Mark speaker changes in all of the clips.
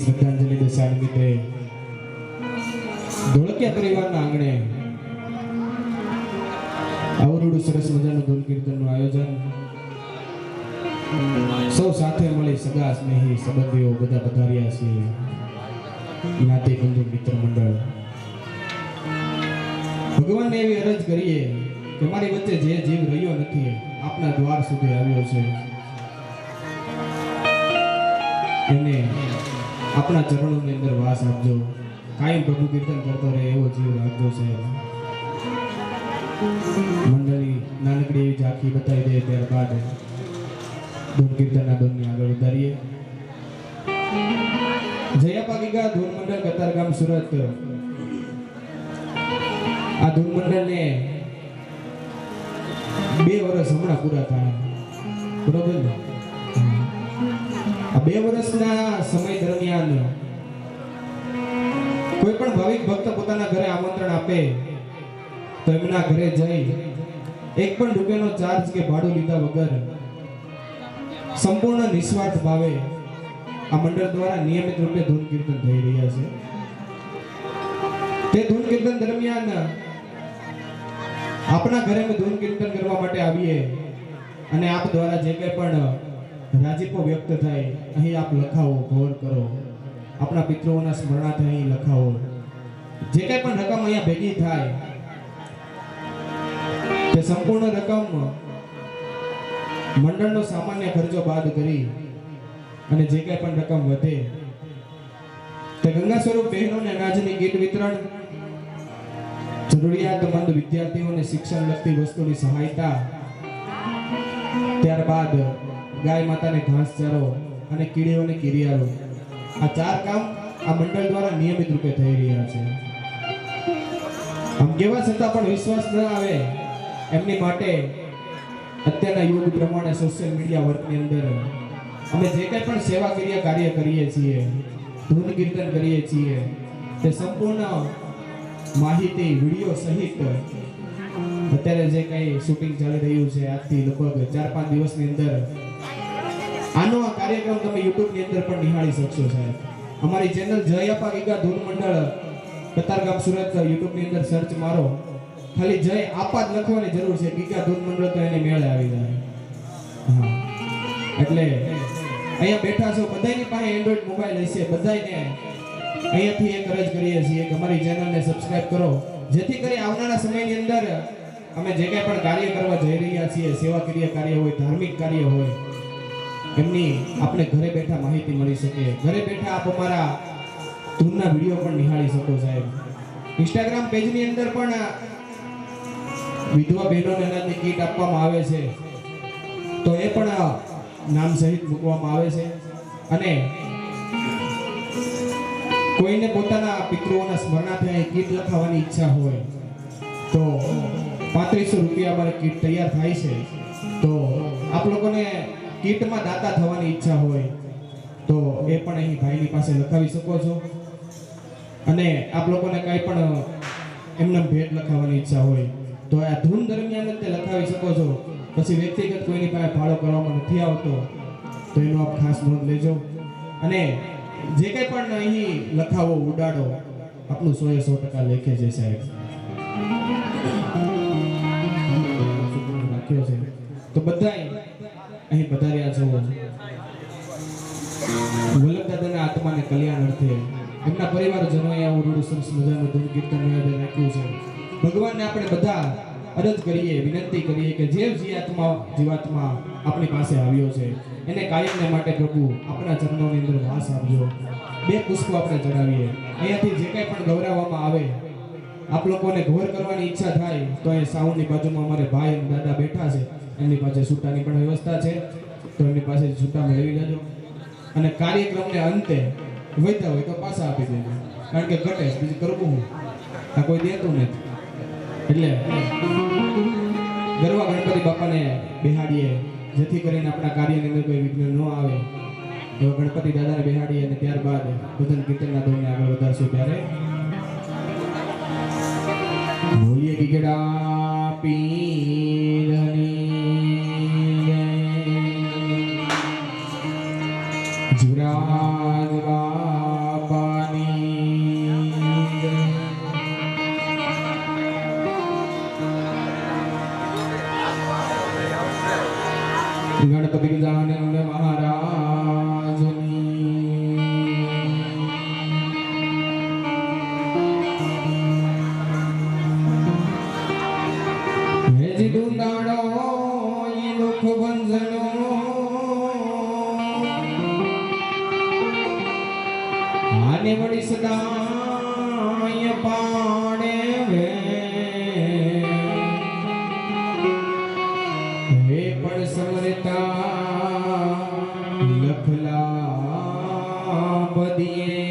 Speaker 1: શ્રદ્ધાંજલિ દશા નિમિત્તે ધોળકિયા પરિવારના આંગણે આવરૂડું સરસ મજાનું ધૂન કીર્તનનું આયોજન સૌ સાથે મળી સગા સ્નેહી સંબંધીઓ બધા પધાર્યા છે જ્ઞાતિ બંધુ મિત્ર મંડળ ભગવાનને એવી અરજ કરીએ કે મારી વચ્ચે જે જીવ રહ્યો નથી આપના દ્વાર સુધી આવ્યો છે એને આપણા ચરણોની અંદર વાસ આપજો કાયમ પ્રભુ કીર્તન કરતો રહે એવો જીવ રાખજો છે મંડળી નાનકડી એવી ઝાંખી બતાવી દે ત્યારબાદ ધૂન કીર્તનના ધૂનની આગળ વધારીએ જયાપા ગીગા ધૂન મંડળ કતારગામ સુરત આ ધૂન મંડળને 2 વર્ષ હમણાં પૂરા થાય બરોબર ને આ 2 વર્ષના સમય દરમિયાન કોઈ પણ ભાવિક ભક્ત પોતાના ઘરે આમંત્રણ આપે તો એમના ઘરે જઈ એક પણ રૂપિયાનો ચાર્જ કે ભાડું લીધા વગર સંપૂર્ણ નિસ્વાર્થ ભાવે આ મંડળ દ્વારા નિયમિત રૂપે ધૂન કીર્તન થઈ રહ્યા છે તે ધૂન કીર્તન દરમિયાન આપણા ઘરે અમે ધૂન કીર્તન કરવા માટે આવીએ અને આપ દ્વારા જે કંઈ પણ રાજીપો વ્યક્ત થાય અહીં આપ લખાવો ઘોર કરો આપણા પિતૃઓના સ્મરણાર્થે અહીં લખાવો જે કંઈ પણ રકમ અહીંયા ભેગી થાય તે સંપૂર્ણ રકમ મંડળનો સામાન્ય ખર્ચો બાદ કરી અને જે કંઈ પણ રકમ વધે તે ગંગા સ્વરૂપ બહેનોને અનાજની કીટ વિતરણ જરૂરિયાતમંદ વિદ્યાર્થીઓને શિક્ષણ લગતી વસ્તુની સહાયતા ત્યારબાદ ગાય માતાને ઘાસચારો અને કીડીઓને કીડિયારો આ 4 કામ આ મંડળ દ્વારા નિયમિત રૂપે થઈ રહ્યા છે આમ કેવા છતાં પણ વિશ્વાસ ન આવે એમની માટે અત્યારના યુગ પ્રમાણે સોશિયલ મીડિયા વર્કની અંદર અમે જે કંઈ પણ સેવાકીય કાર્ય કરીએ છીએ ધૂન કીર્તન કરીએ છીએ તે સંપૂર્ણ માહિતી વિડીયો સહિત અત્યારે જે કંઈ શૂટિંગ ચાલી રહ્યું છે આજથી લગભગ 4-5 દિવસની અંદર આનો આ કાર્યક્રમ તમે YouTube ની અંદર પણ નિહાળી શકશો સાહેબ અમારી ચેનલ જયાપા ગીગા ધૂન મંડળ કતારગામ સુરત YouTube ની અંદર સર્ચ મારો ખાલી જય આપા જ લખવાની જરૂર છે ગીગા ધૂન મંડળ તો એને મેળે આવી જાય હા એટલે અહીંયા બેઠા છો બધાની પાસે એન્ડ્રોઈડ મોબાઈલ હશે બધાને અહીંયાથી એક અરજ કરીએ છીએ કે અમારી ચેનલને સબસ્ક્રાઇબ કરો જેથી કરી આવનારા સમયની અંદર અમે જે કંઈ પણ કાર્ય કરવા જઈ રહ્યા છીએ સેવાકીય કાર્ય હોય ધાર્મિક કાર્ય હોય એમની આપણે ઘરે બેઠા માહિતી મળી શકે ઘરે બેઠા આપ અમારા ધૂનના વિડીયો પણ નિહાળી શકો સાહેબ ઇન્સ્ટાગ્રામ પેજની અંદર પણ વિધવા બહેનોને અનાજની કીટ આપવામાં આવે છે તો એ પણ નામ સહિત મૂકવામાં આવે છે અને કોઈને પોતાના પિતૃઓના સ્મરણાર્થે કીટ લખાવવાની ઈચ્છા હોય તો 3500 રૂપિયા અમારે કીટ તૈયાર થાય છે તો આપ લોકોને કીટમાં દાતા થવાની ઈચ્છા હોય તો એ પણ અહીં ભાઈની પાસે લખાવી શકો છો અને આપ લોકોને કંઈ પણ એમને ભેટ લખાવવાની ઈચ્છા હોય તો આ ધૂન દરમિયાન જ તે લખાવી શકો છો પછી વ્યક્તિગત કોઈની પાસે ફાળો કરવામાં નથી આવતો તો એનો આપ ખાસ નોંધ લેજો અને જે કંઈ પણ અહીં લખાવો ઉડાડો આપણું 100% લેખે છે સાહેબ રાખ્યો છે તો બધાય અહીં પધાર્યા છો વલ્લભદાદાના આત્માને કલ્યાણ અર્થે એમના પરિવારજનોએ આવું રૂડું સરસ મજાનું ધૂન કીર્તન નિવેદન રાખ્યું છે ભગવાનને આપણે બધા અરજ કરીએ વિનંતી કરીએ કે જે જીવાત્મા આપણી પાસે આવ્યો છે એને કાયમને માટે પ્રભુ આપણા ચરણોની અંદર વાસ આપજો 2 પુષ્પો આપણે ચડાવીએ અહીંયાથી જે કંઈ પણ ગૌરવવામાં આવે આપ લોકોને ઘોર કરવાની ઈચ્છા થાય તો એ સાઉન્ડની બાજુમાં અમારે ભાઈ અને દાદા બેઠા છે એમની પાસે છૂટાની પણ વ્યવસ્થા છે તો એમની પાસે છૂટા મેળવી લેજો અને કાર્યક્રમને અંતે વધ્યા હોય તો પાછા આપી દેજો કારણ કે ઘટે બીજું કરવું હું આ કોઈ દેતું નથી એટલે ગરવા ગણપતિ બાપાને બેહાડીએ જેથી કરીને આપણા કાર્યની અંદર કોઈ વિઘ્ન ન આવે એવા ગણપતિ દાદાને બેહાડીએ અને ત્યારબાદ ભજન કીર્તનના ધોરણે આગળ વધારશું ત્યારે બોલીએ ગીગડા પીરની જુરાજ ગણપતિ ગજાનંદ મહારાજની હેજી દુંદાડો એ દુઃખ ભંજનો આને વળી સદાય પાડે વે હે પણ સમરતા લખલા બદીએ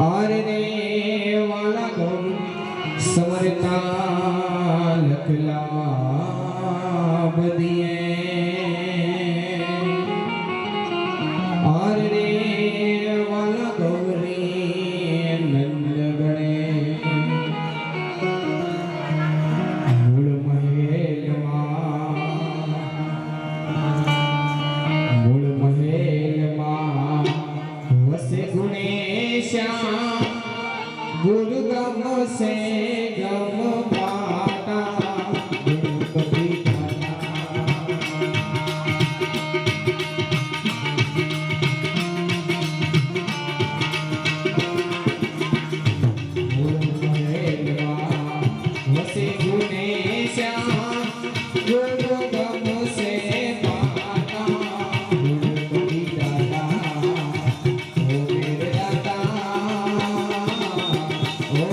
Speaker 1: આરે રે વાલા ગૌ સમરતા લખલા બદીએ આરે રે વાલા ગૌરી નંદ ગણે મૂળ મહેલમાં વસે ગુણેશ્યા ગુરુ ગમ સે ગમ પાટા ગણપતિ વસે ગુણેશ્યા ગુરુ ગમ સે પાટા ગણપતિ દાદા ઓ મેરે દાદા ઓ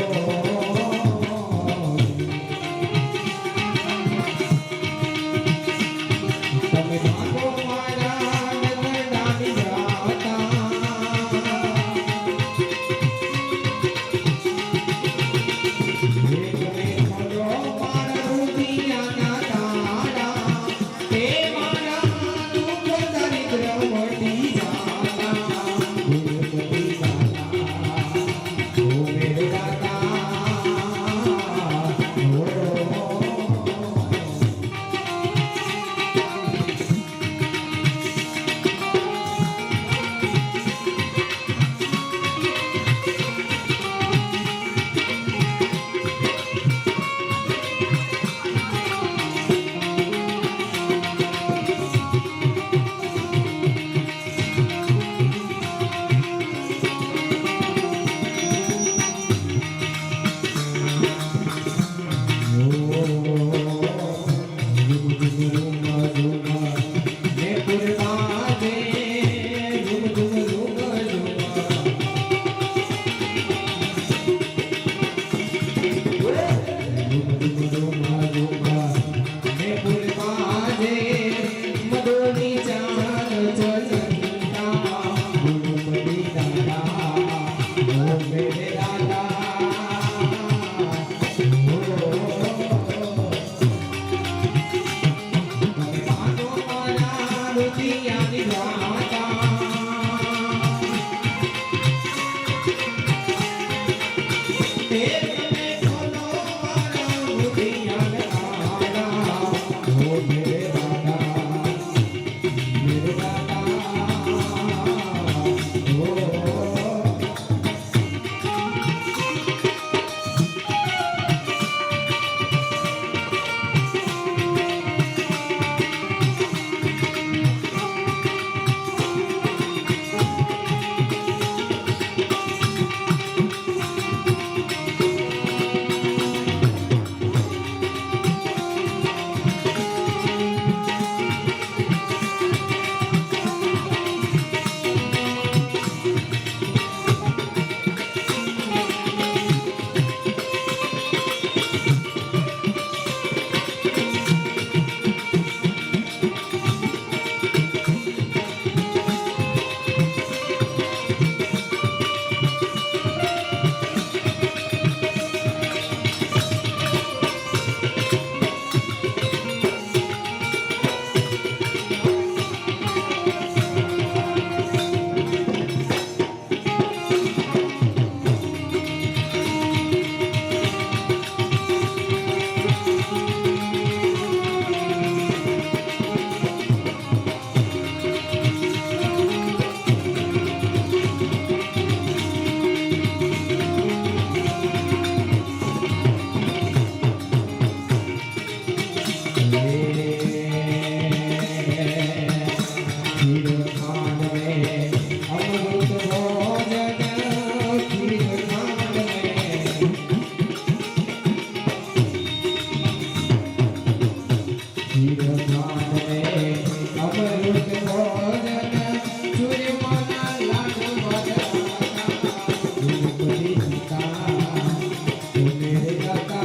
Speaker 1: તમે માગો મારા નંદડાની દાતા હીરધાન में अमृत भोजन सूर्यमाना लाडू बजाता गुरुपति पिता मेरे दाता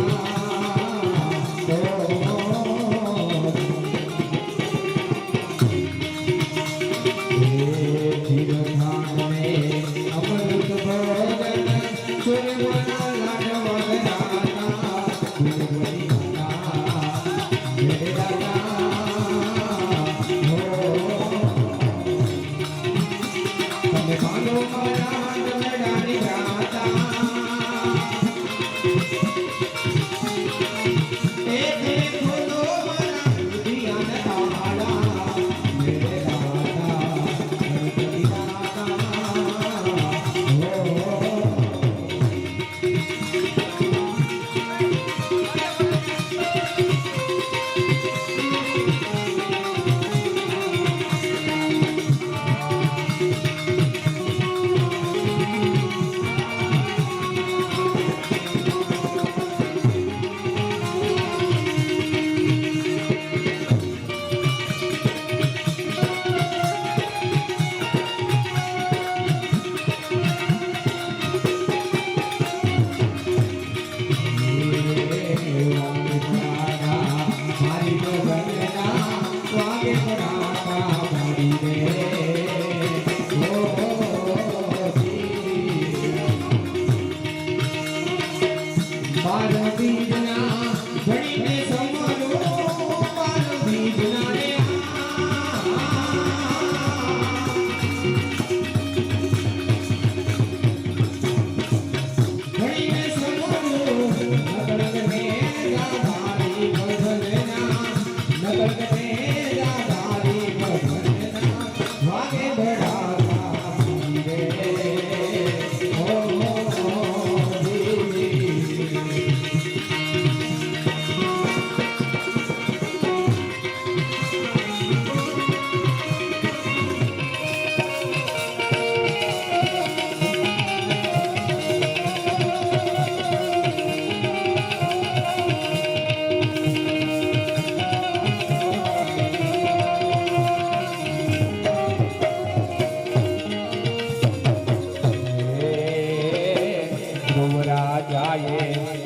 Speaker 1: हीरधान में अमृत भोजन सूर्यमाना लाडू बजाता गुरुपति मेरे તમે ભાલો મારા ડમડાની ગાતા એક ખોલો મારા દુનિયાના તાળા મેરે દાતા ગણપતિ દાતા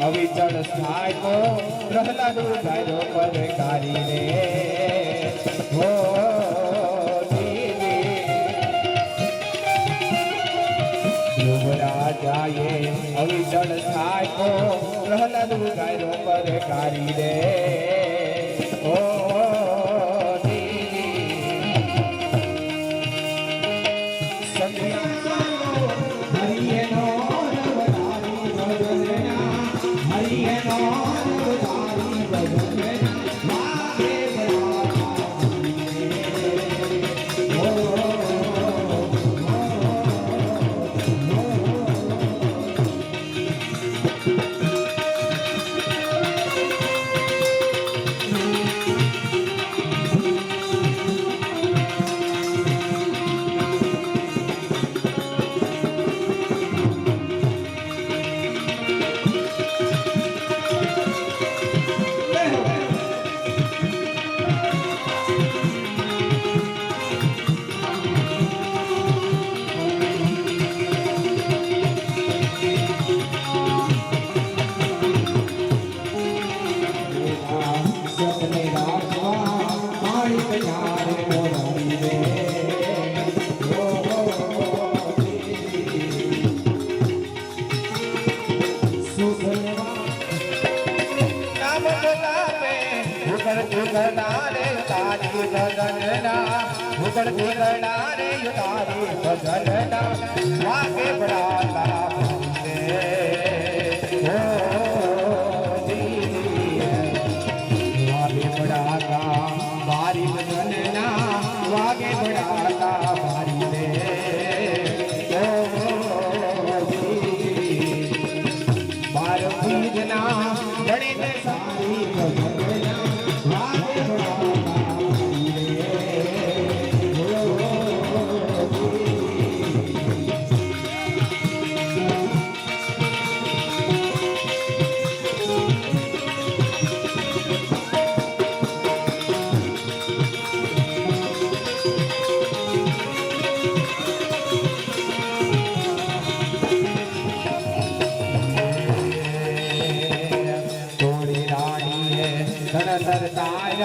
Speaker 2: અવિચળ સ્થાય તો પ્રહલાદ ગાયો પરકારી રે હો રાજાએ અવિચળ સ્થાય તો પ્રહલાદ ગાયો પરકારી રે હો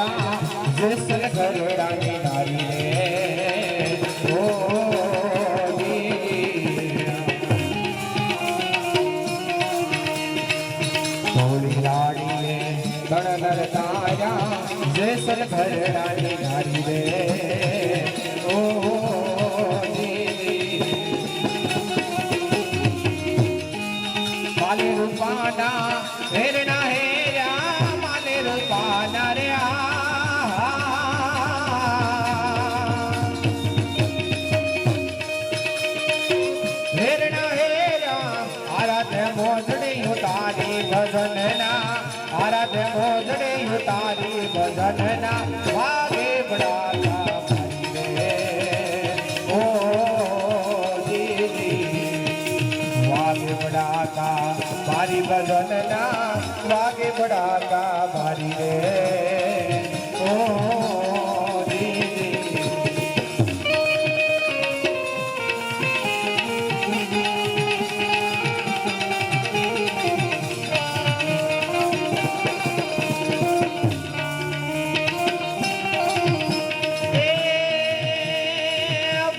Speaker 2: તારા જેસલ ગરડાની નારી રે ઓ થોડી લાડી રે ગણનર તારા જેસલ ગરડાની નારી રે ઓ માલે રૂપાના હેરના હેરા માલે રૂપાના રે હેરના હેરા આરાધે મોજડી ઉતારી ભજનના આરાધે મોજડી ઉતારી ભજનના વાગે બડાકા મારી રે ઓ વાગે બડાકા મારી ભજનના વાગે બડાકા મારી રે ઓ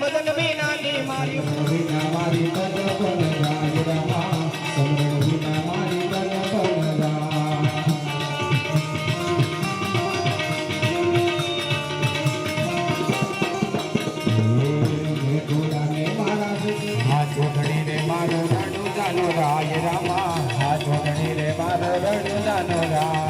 Speaker 2: ભજન વિનાની મારી
Speaker 1: વિના મારી ભગવાન ગાય રામા સમરણ વિના મારી ભગવાન રામ ઘોડાને મારા
Speaker 2: હાથ જોડણી રે મારો રણુ જાનો રાય રામા હાથ જોડણી રે મારો રણુ જાનો રા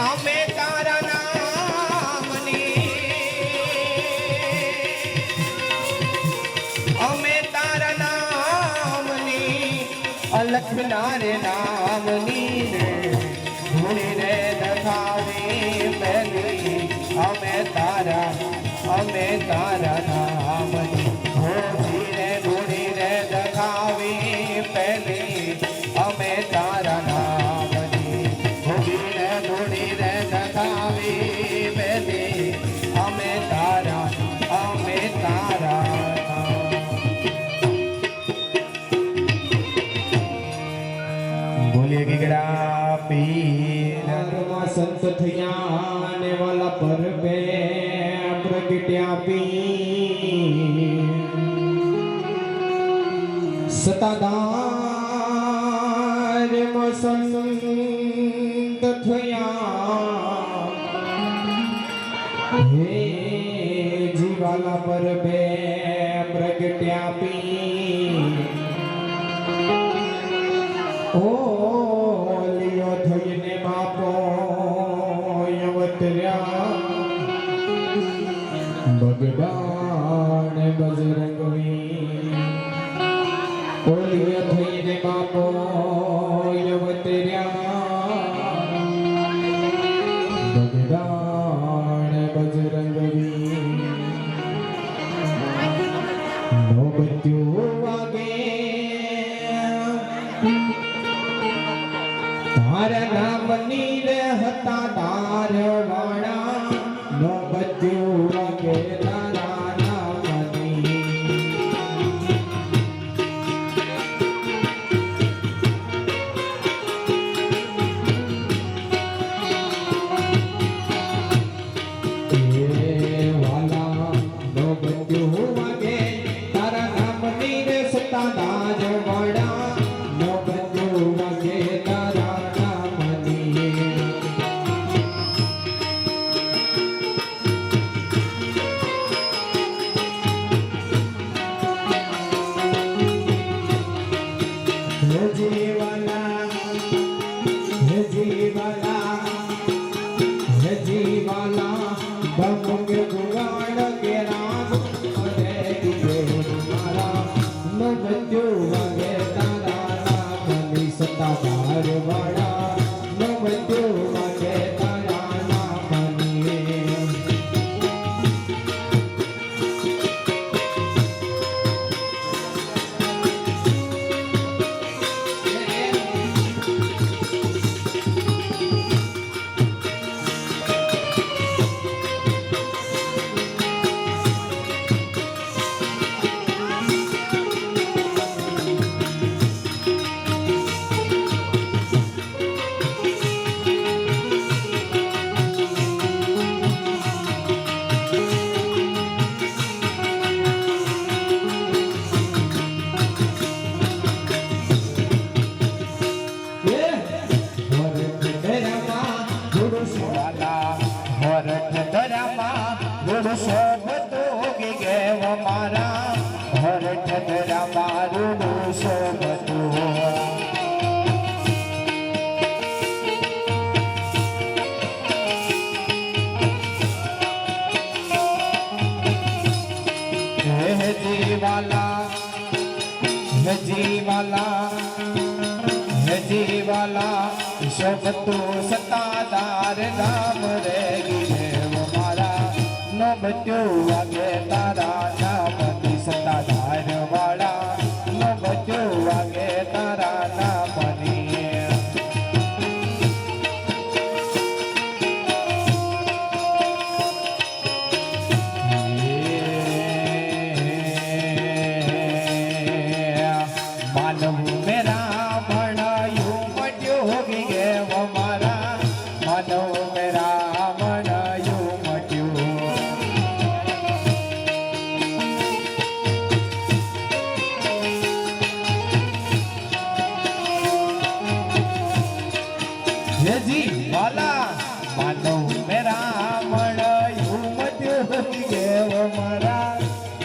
Speaker 2: અમે તારા નામની અમે તારા નામની અલખના રે નામની રે ધૂણી રે દખાવી પહેલી અમે તારા નામની ધોતી રે ધૂણી રે દખાવી પહેલી અમે તારા નામની ધોતી રે ધૂણી રે દખાવી પહેલી અમે તારા બોલીએ ગીગડા પીર
Speaker 1: આત્મા સંત થયા ને વાલા પર બે પ્રગટ્યા પી સતાદાર સંત થયા હે જીવાલા પર બે પ્રગટ્યા પી ઓ લિયો થઈને બાપો અવતર્યા બગડાણ બજરંગવી ઓ લિયો થઈને બાપો અવતર્યા બગડાણ બજરંગવી નો બત્યું વાગે તારા નામની રે હતા તાર વાળા નો બચ્યું વાગે તારા નામની એ વાલા નો બચ્યું વાગે તારા નામની રે સતા તાર વાળા નો બચ્યું વાગે તારા જીવાલા બમુંગ ગુગાડ કે રામ અરે
Speaker 2: મારા હરઠરા મારું શોભતું હે જીવાલા હે જીવાલા હે જીવાલા શોભતું સતાદાર નામ રે ગીરે મારા નો બચ્યું વાગે તારા નામની સતાધાર વાળા નો બચ્યું વાગે તારા નામની માનવ મેરા ભણાયું મટ્યું હોગી ગે મારા માનવ મેરા ભણાયું મટ્યું જી વાલા માનવ મેરા ભણાયું મટ્યું હોગી ગે મારા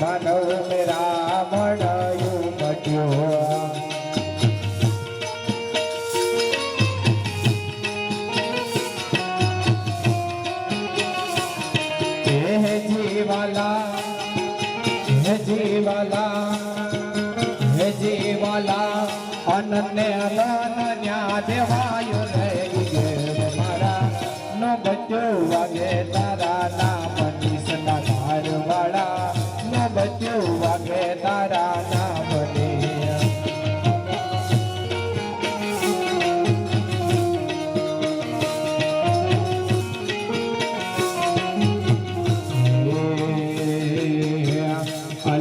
Speaker 2: માનવ મેરા ભણાયું મટ્યું હે જીવાલા હે જીવાલા હે જીવાલા અનને અનન્યા દેવાયો રે ગે મારા નો બચ્ચો વાગે તારા નામની સદાધાર વાળા નો બચ્ચો વાગે તારા નામની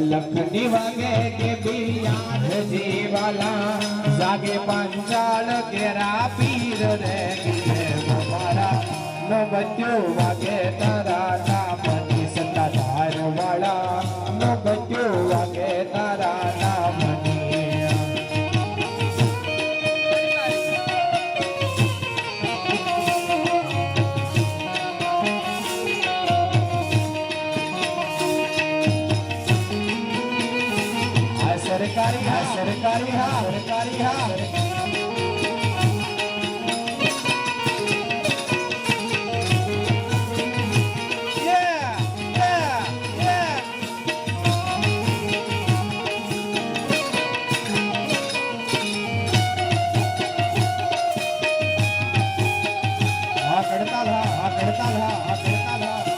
Speaker 2: લખની વાગે કે બિયાન જીવાલા જાગે પંચાળ કેરા પીર રે મારા નો બચ્ચો વાગે તારા નામની સતાધાર વાળા નો બચ્ચો વાગે તારા નામની સરકારી હા સરકારી હા સરકારી હા કડતાલ હા કડતાલ હા કડતાલ હા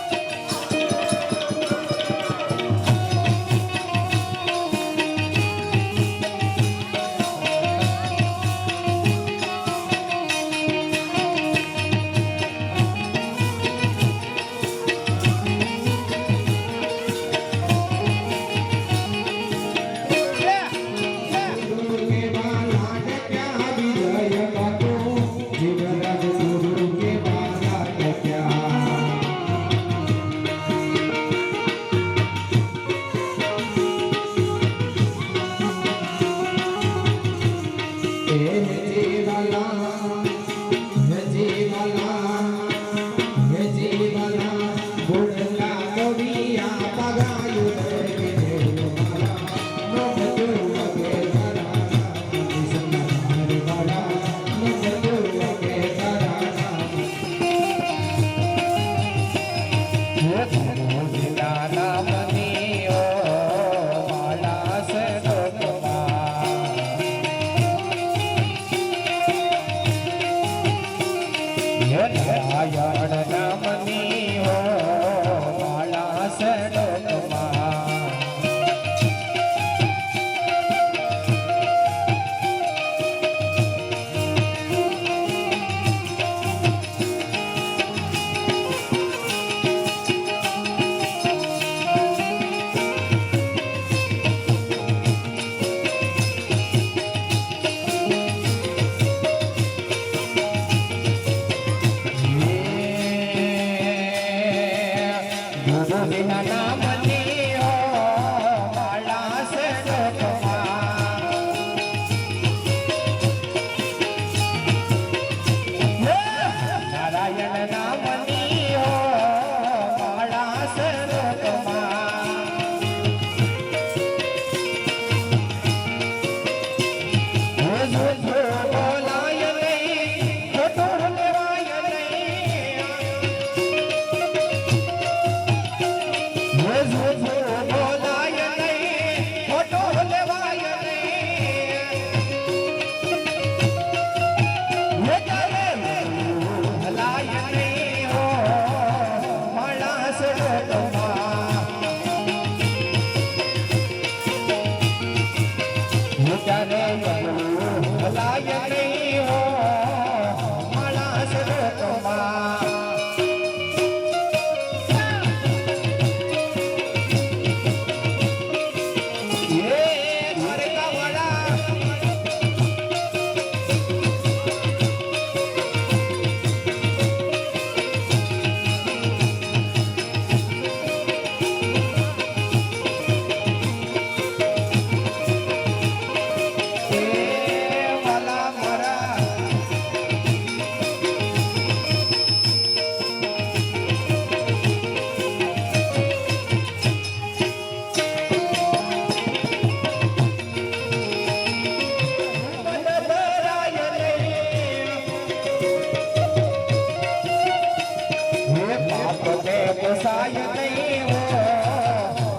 Speaker 2: ત્યારે ભલાય નહીં હો માણસ લોકમાં પોસાય નહીં હો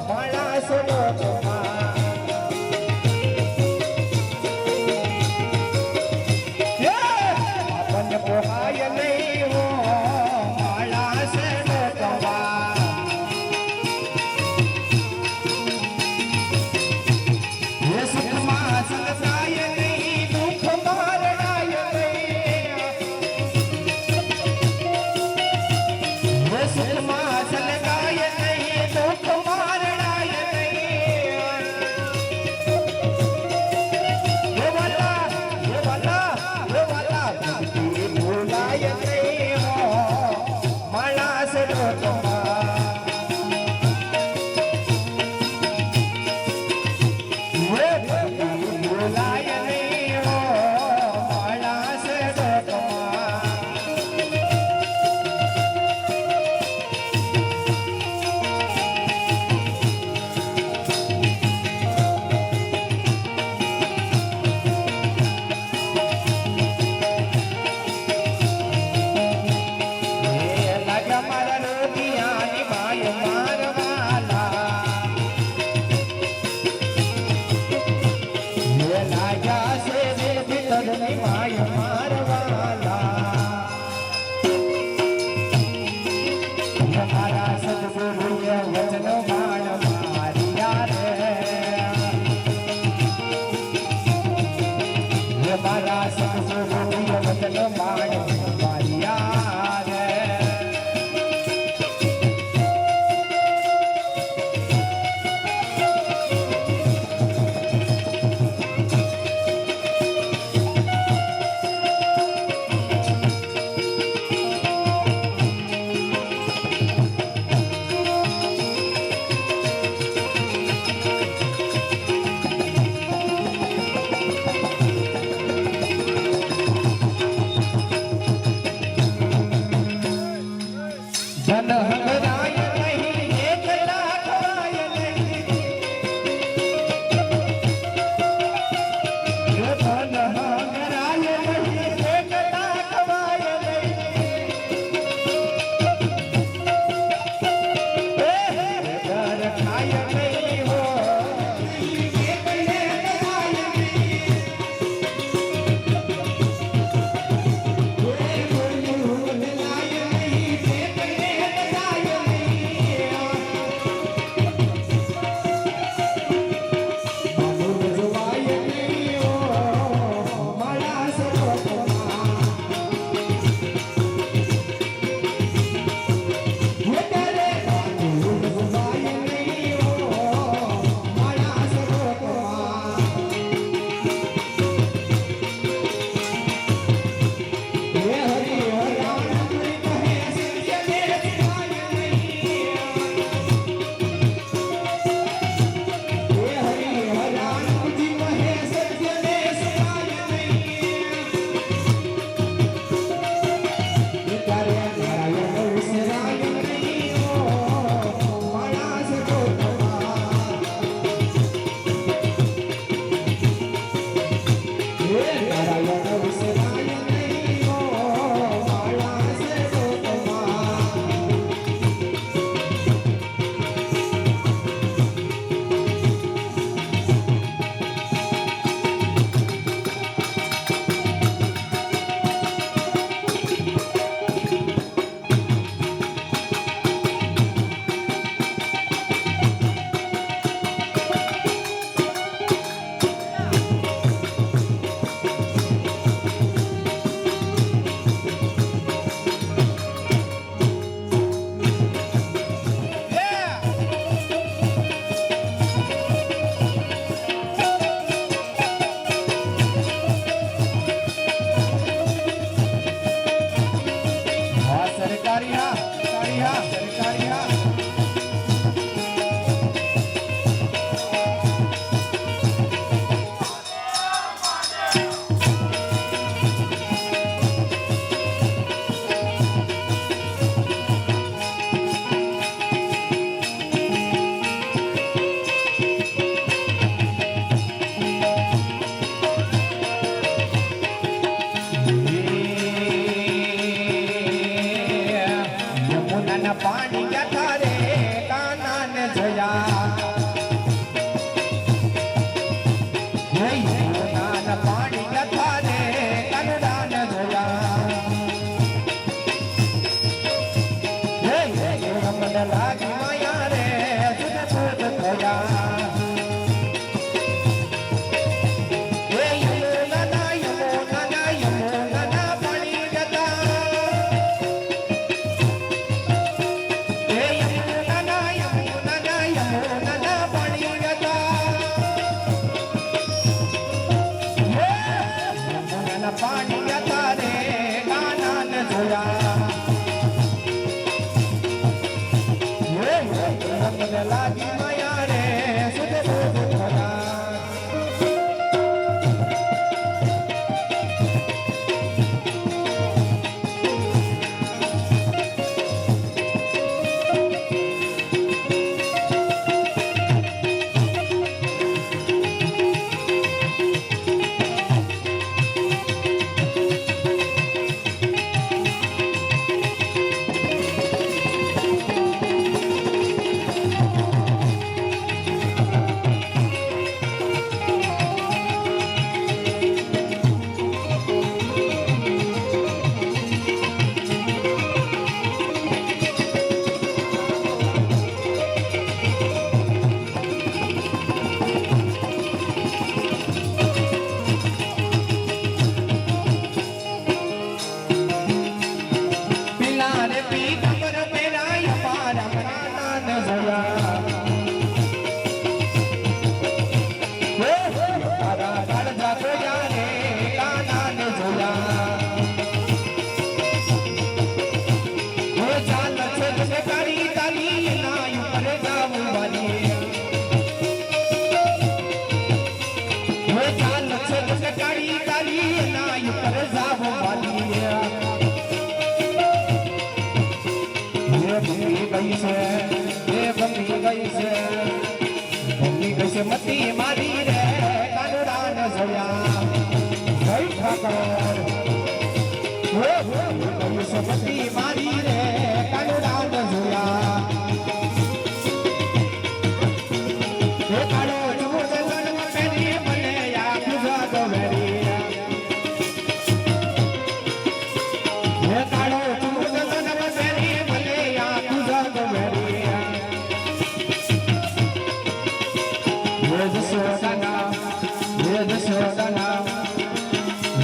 Speaker 2: માણસ લોકમાં આપણને પોહાય નહીં હો માણસ લોકમાં સુખમાં સલસાય નહીં દુઃખમાં રડાય નહીં સુખમાં સલગાય નહીં દુઃખમાં રડાય નહીં હે વાલા હે વાલા હે વાલા ભૂલાય નહીં હો માણસ લોકમાં ભૂલાય નહીં હો માણસ લોકમાં મારા રોગિયાની માય મારવાલા હે લાગ્યા છે રે ભીતરની માય મારવાલા મારા સદગુરુએ વચન માણ માર્યા રે મારા સદગુરુએ વચન માણ માર્યા રે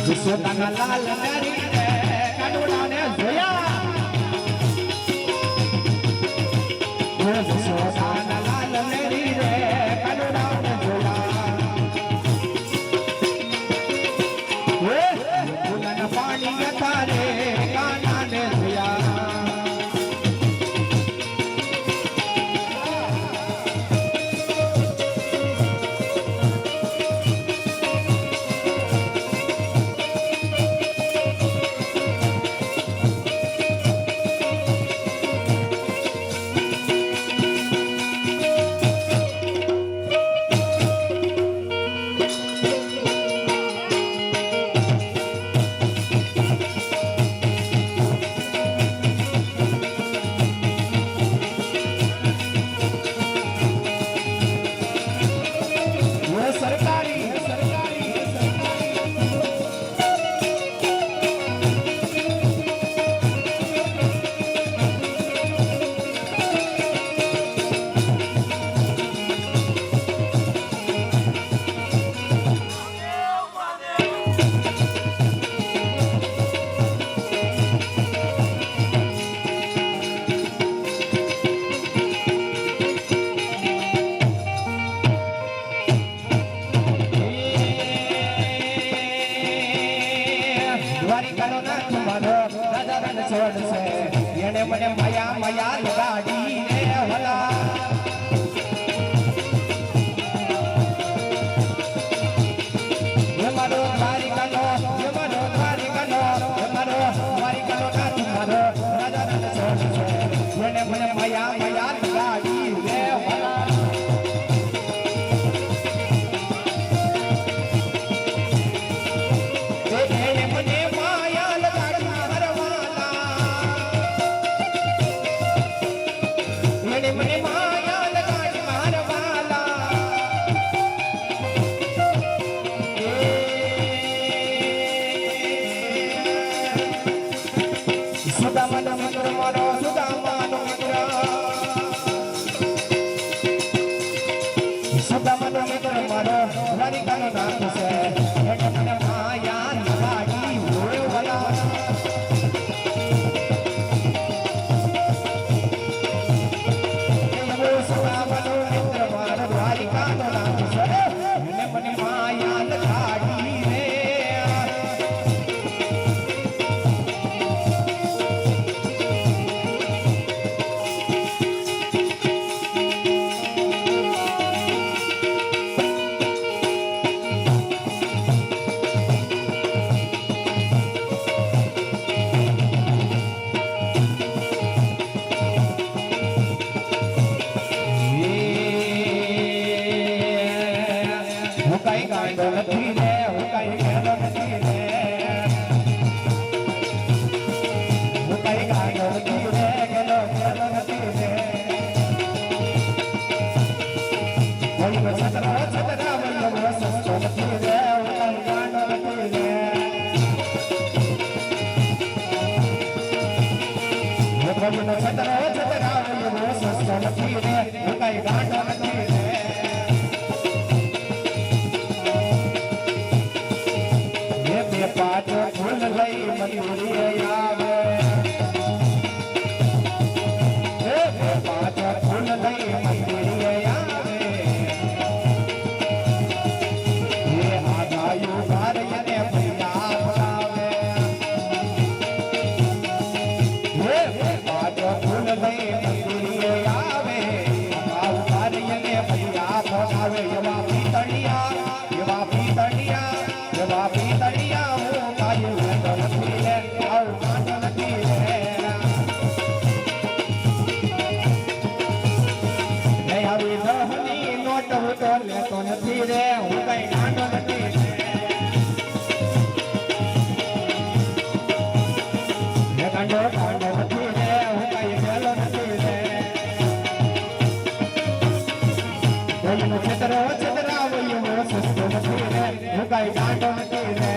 Speaker 2: જશોદાના લાલ નરી રે કાનુડાને જોયા જશોદાના લાલ નરી રે કાનુડાને જોયા ફૂલના પાણી હતા રે કાનાને જોયા એને મને માયા માયા લગાડી રે વલા મારો દ્વારિકાનો મારો દ્વારિકાનો મારો દ્વારિકાનો નાથ મારો રાજા રન છોડ છે એને મને માયા માયા લગાડી રે વલા એને મને માયા લગાડી મને માયા લગાડી મારવાલા સુદામાનો મિત્ર મારો સુદામાનો મિત્ર મારો રાધિકાનો નાથ છે એટલે મને માયા લગાડી હોયવાલા મને માયા લગાડી રે કઈ ગાંડો નથી રે હું કઈ ગાંડો નથી રે હું કઈ ગાંડો નથી રે ગેલો નથી રે કોઈ છતરા છતરા વલ્લો સસ્તો નથી રે હું કઈ ગાંડો નથી રે કોઈ છતરા છતરા વલ્લો સસ્તો નથી રે હું કઈ ગાંડો નથી રે પાછો ફૂલ લઈ મંદિરે આવે પાછો ફૂલ લઈ મંદિરે આવે એ આગાયું કાર્યને ભૈયા બોલાવે પાછો ફૂલ લઈ મંદિરે આવે આગાયું કાર્યને ભૈયા બોલાવે એવા પીતળિયા એવા પીતળિયા એવા પીતળિયા લેતો નથી રે હું કઈ ગાંડો નથી ગાંડો ગાંડો નથી રે હું કઈ ગેલો નથી રે કોઈનો છેતરો છેતરાવ્યો સસ્તો નથી રે હું કઈ ગાંડો નથી રે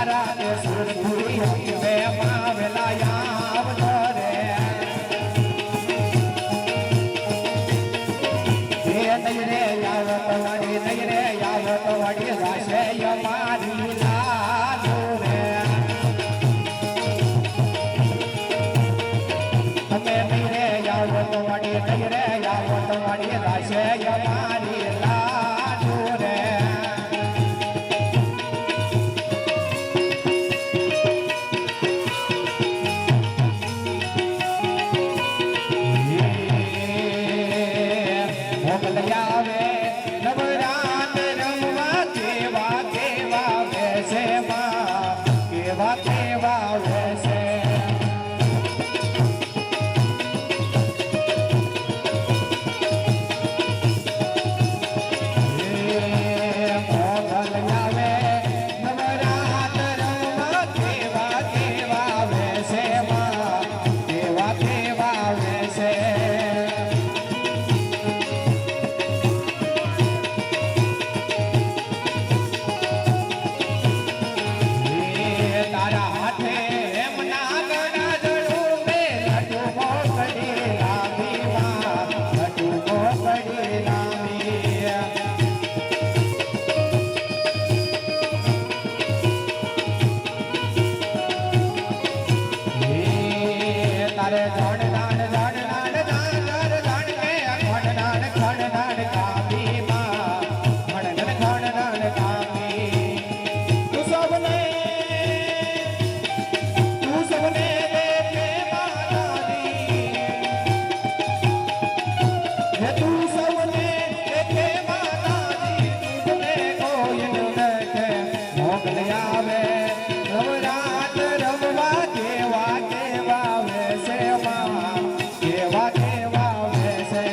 Speaker 2: મારા ને સુરપુરી મે માવેલા આવતો રે એ નહીં રે આવતો વાડી નહીં રે આવતો વાડી રાશે મારી લાલો રે અમે નહીં રે આવતો વાડી નહીં રે આવતો વાડી રાશે મારી લાલો રે મોકલ્યાવે નવરાત રમવા કેવા કેવા વેસે માં કેવા કેવા વેસે મોકલ્યાવે નવરાત રમવા કેવા કેવા વેસે માં કેવા કેવા વેસે તારા હાથે એમના ગણા જડું મે લડુ મોકડી લાવી માં લડુ મોકડી લાવી તારે જાણ દાણ જાણ દાણ જાણ જાણ કે ખણ દાણ કાવી માં ખણ દાણ કાવી તું સૌને દેખે માતાજી હે તું સૌને દેખે માતાજી તુજને કોઈ ન દેખે મોકલ્યાવે નવરાત રમવા કેવા કેવા વેસે માં કેવા કેવા વેસે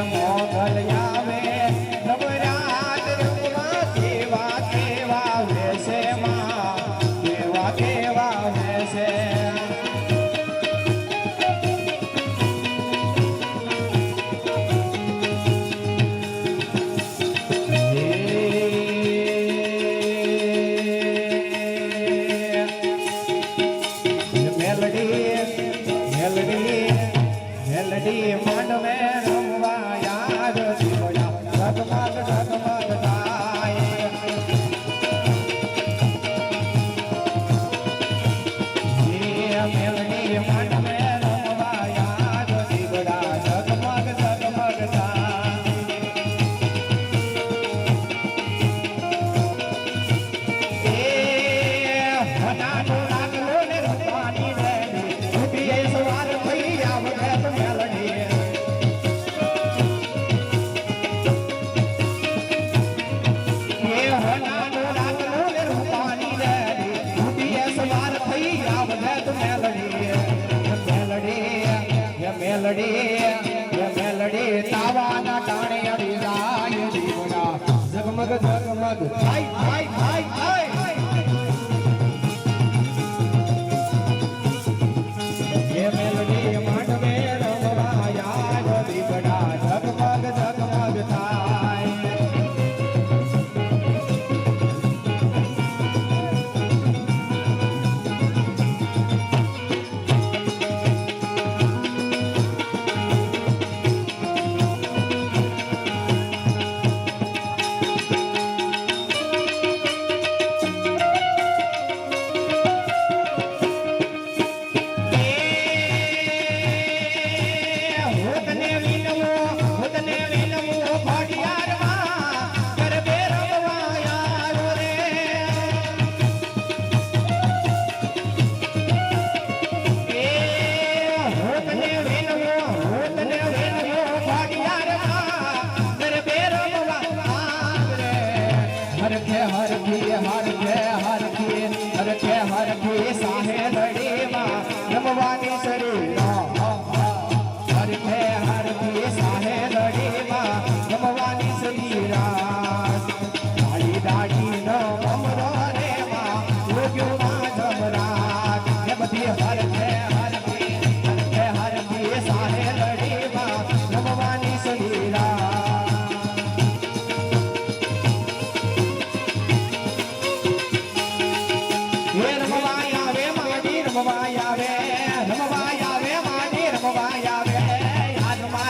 Speaker 2: મોકલ્યાવે નવરાત રમવા કેવા કેવા વેસે માં કેવા કેવા વેસે મેલડી માંડવે રમવા યાદ જીવડા ઝગમગ ઝગમગ થાય મેલડી માંડવે રમવા યાદ જીવડા ઝગમગ ઝગમગ થાય હનાનો લાગલો ને રમવાની વેલી ઉઠીએ સવાર થઈ આવડે મેલડી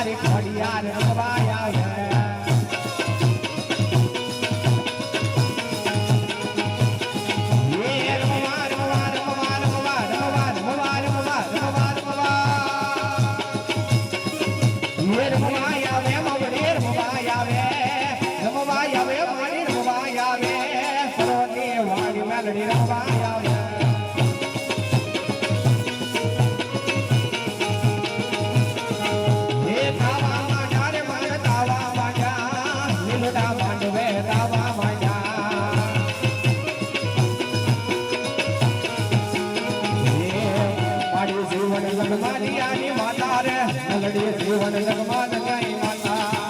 Speaker 2: મારી ઘડિયાળ રમવા આવે માતા રે લડીએ જીવન લગમાં ગઈ માતા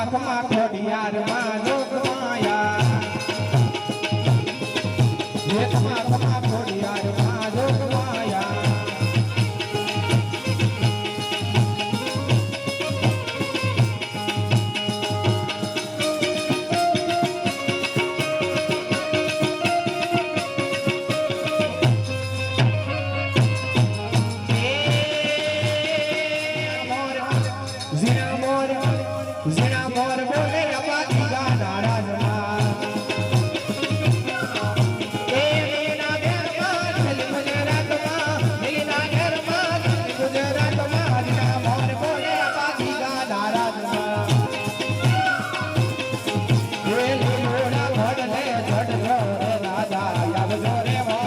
Speaker 2: ખમા ખોડિયાર માં જોગ માયા હે ખમા ખોડિયાર માં જોગ માયા Zina mor bole apati ga narazma Meena garma chal gujarat ma Meena garma chal gujarat ma Zina mor bole apati ga narazma Ye loda bhadle chhad jore raja yab jore mo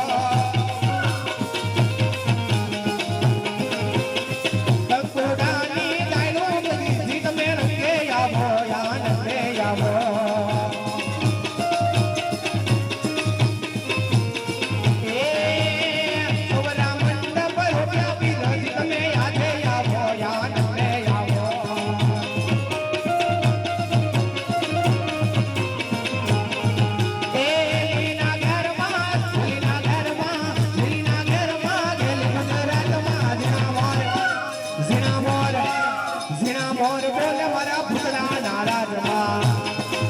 Speaker 2: મોર બોલે મારા ભૂતડા નારાજમાં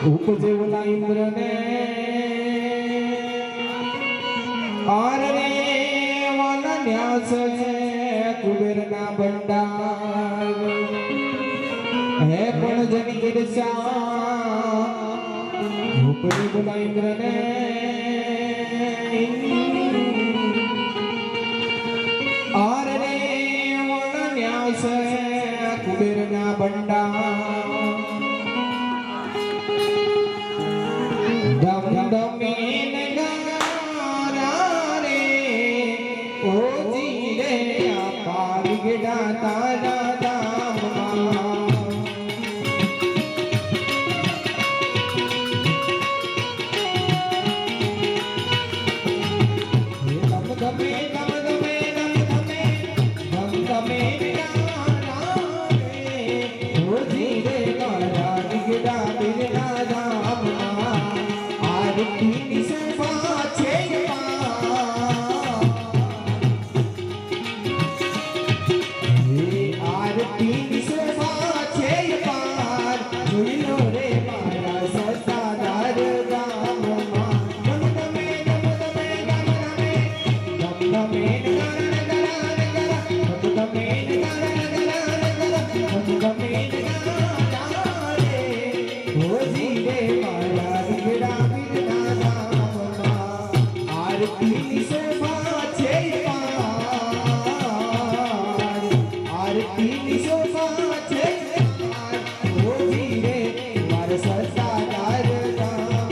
Speaker 1: ઉપજે ઓલા ઇન્દ્રને R રે વાલા ન્યાસ કુબેરના ભંડાર હે પણ જની ગિરસા ઉપજે ઓલા ઇન્દ્રને R રે વાલા ન્યાસ કુબેરના ભંડાર દમ દમે નગારા રે ઓજી રે આ પારગડા તારા ધામમાં દમ દમે નગારા રે ઓજી રે તારા ગડા બિરડા ધામમાં આરતી સભા છે આરતી સભા છે પાર જોઈ લો રે મારા સતાદાર ગામમાં દમ દમે આરતી શોભા છે પાર આરતી શોભા છે પાર ઓજી રે મારા સતાદાર ગામમાં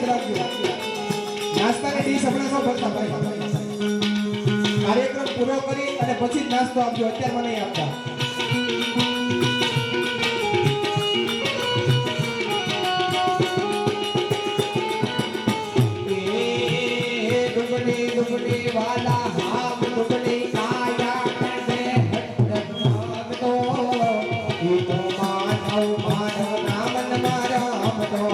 Speaker 1: રાખજો. નાસ્તાની ડીશ હમણાં ન ભરતા ભાઈ. કાર્યક્રમ પૂરો કરી અને પછી જ નાસ્તો આપજો, અત્યારમાં નહીં આપતા. એ ડુંગળી ડુંગળી વાલા હામ ડુંગળી કાયા કરે હટ તો ઈ તો માનવ માનવ નામન મારમ તો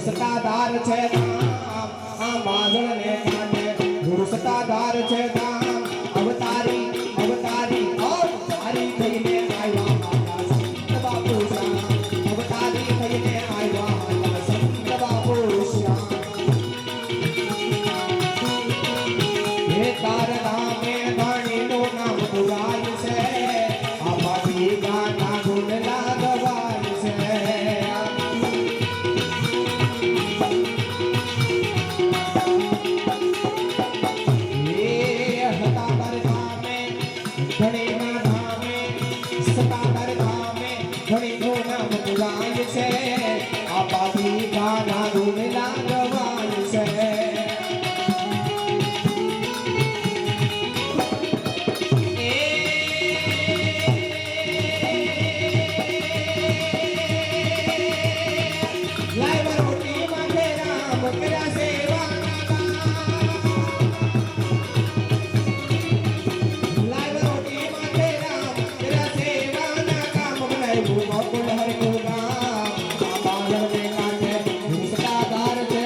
Speaker 1: સતાધાર છે નામ આ બાજળને કાંઠે ગુરુ સતાધાર છે નામ અવતારી અવતારી અવતારી થઈને આવ્યા માતા સંત બાપુ શ્યામ અવતારી થઈને આવ્યા માતા સંત બાપુ શ્યામ હે તાર નામે ધણીનું નામ પુરાય છે આ પાટી ગાના ગુણ લાગવાય છે ધણીના ધામે સતાધાર ધામે ધણીનું નામ પુરાય છે આ પાટી ગાના ગુણ લાગવાય છે લાઈવ રોટી માંગે રામ કર્યા સેવા લાઈવ રોટી માંગે રામ કર્યા સેવાના કામ બનાવ્યું ગોકુળ હરિ કો ગામ આ બાજળ ને કાંઠે સતાધાર છે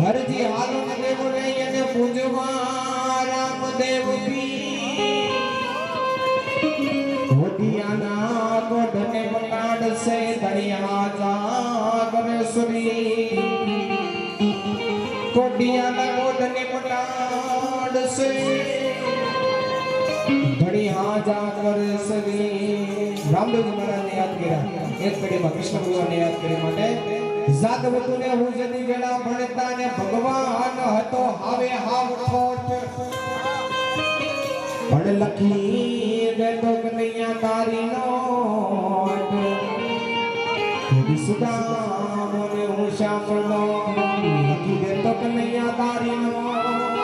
Speaker 1: હરજી હાલો દેવ લઈ અને પૂજવા રામદેવ પી ઘોડિયાના ગોઢને બગાડશે દરિયા જાગર સુરી ઘોડિયાના ગોઢને બગાડશે દરિયા જાગર સુરી રામદેવજી મહારાજને યાદ કર્યા એક પેઢીમાં કૃષ્ણ ભગવાનને યાદ કરી માટે જાગવતુને ઉજની વેળા ભણતા ને ભગવાન હતો હવે હાવ ખોટ પણ લખી દેતો કનૈયા તારી નોટ સુદામને હું સાંભળો લખી દેતો કનૈયા તારી નોટ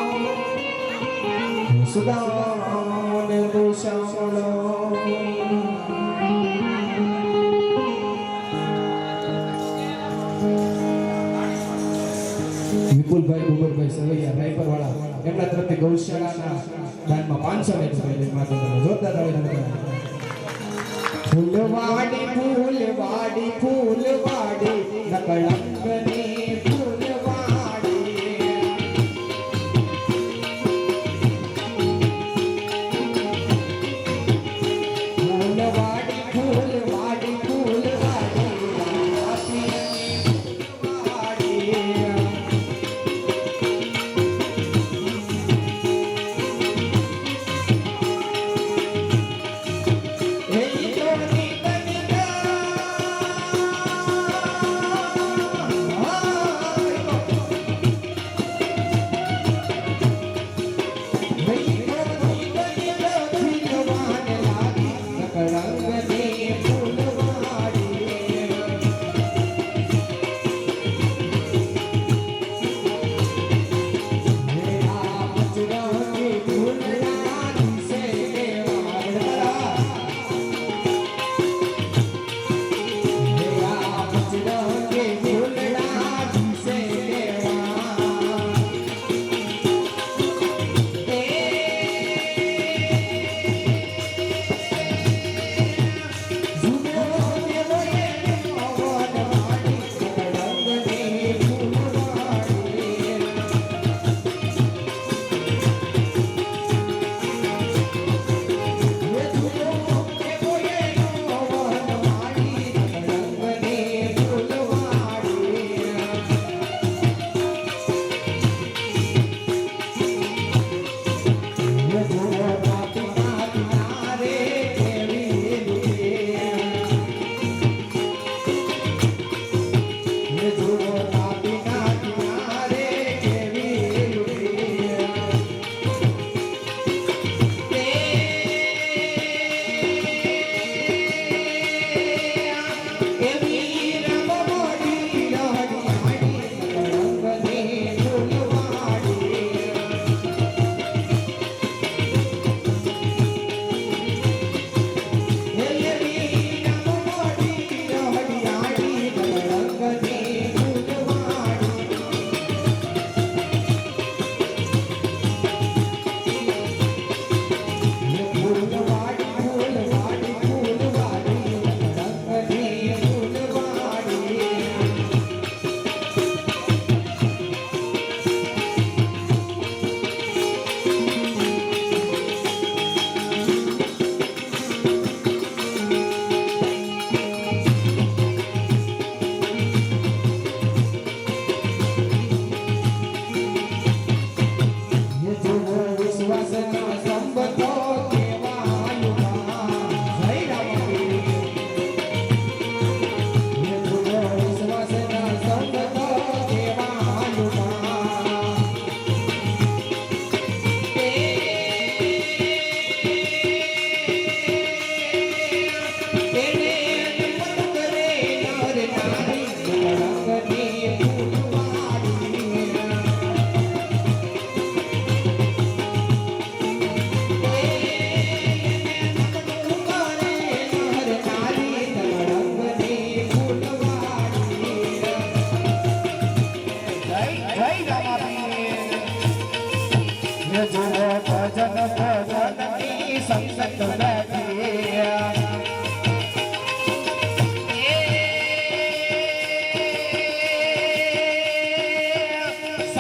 Speaker 1: સુદામને હું સાંભળો વિપુલભાઈ ડુંગરભાઈ સવૈયા રાયપર વાળા એમના તરફથી ગૌશાળાના દાનમાં 500 રૂપિયા માધ્યમથી જોરદાર તાળી ફૂલવાડી ફૂલવાડી ફૂલવાડી નકળંગની ફૂલવાડી ફૂલવાડી ફૂલવાડી ફૂલવાડી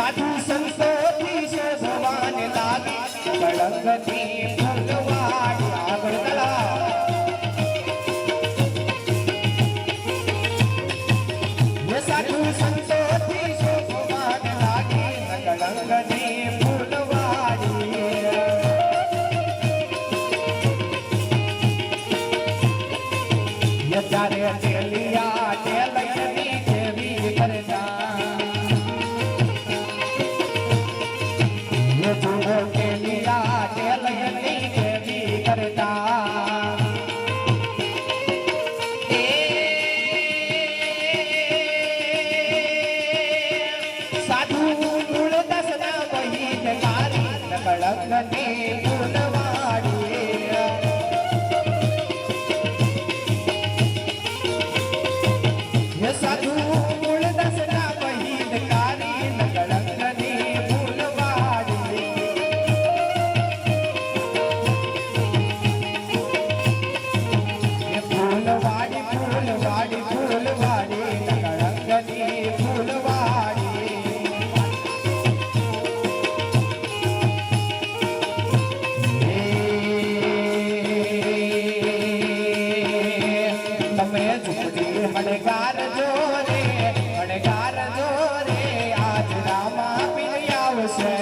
Speaker 2: સાધુ સંતોથી શોભવાને લાગી કળંગની ફૂલવાડી આગળ તળાવ સાધુ સંતોથી શોભવાને લાગી કળંગની ફૂલવાડી યચારે ટેલિયા ટેલયની દેવી કરતા યચુનો ટેલિયા ટેલયની દેવી કરતા સાધુ મૂળ દસના વહી મારી કળંગની ફૂલવાડી સાધુ મૂળ દસના વહીદ કારી કળંગની ફૂલવાડી ફૂલવાડી ફૂલવાડી ફૂલવાડી કળંગની ફૂલવાડી તમે ઝૂંપડી હડગાર જોરે હડગાર જોરે આજ રામા પીર આવશે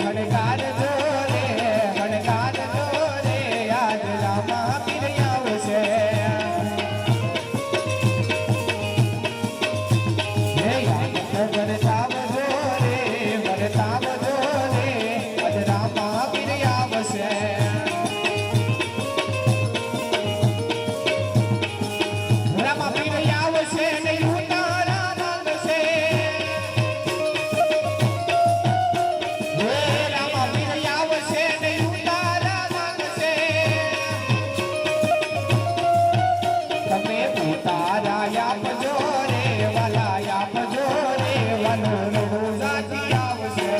Speaker 2: હડગાર જોરે હડગાર જોરે આજ રામા પીર આવશે હે યાદ વરતાવ જોરે વરતાવ જોરે આજ રામા પીર આવશે રામા પીર આવશે ને ઉતારા માંગશે હે રામા પીર આવશે ને ઉતારા માંગશે તમે ઉતારા આપજો રે વાલા આપજો રે વાનું જાતી આવશે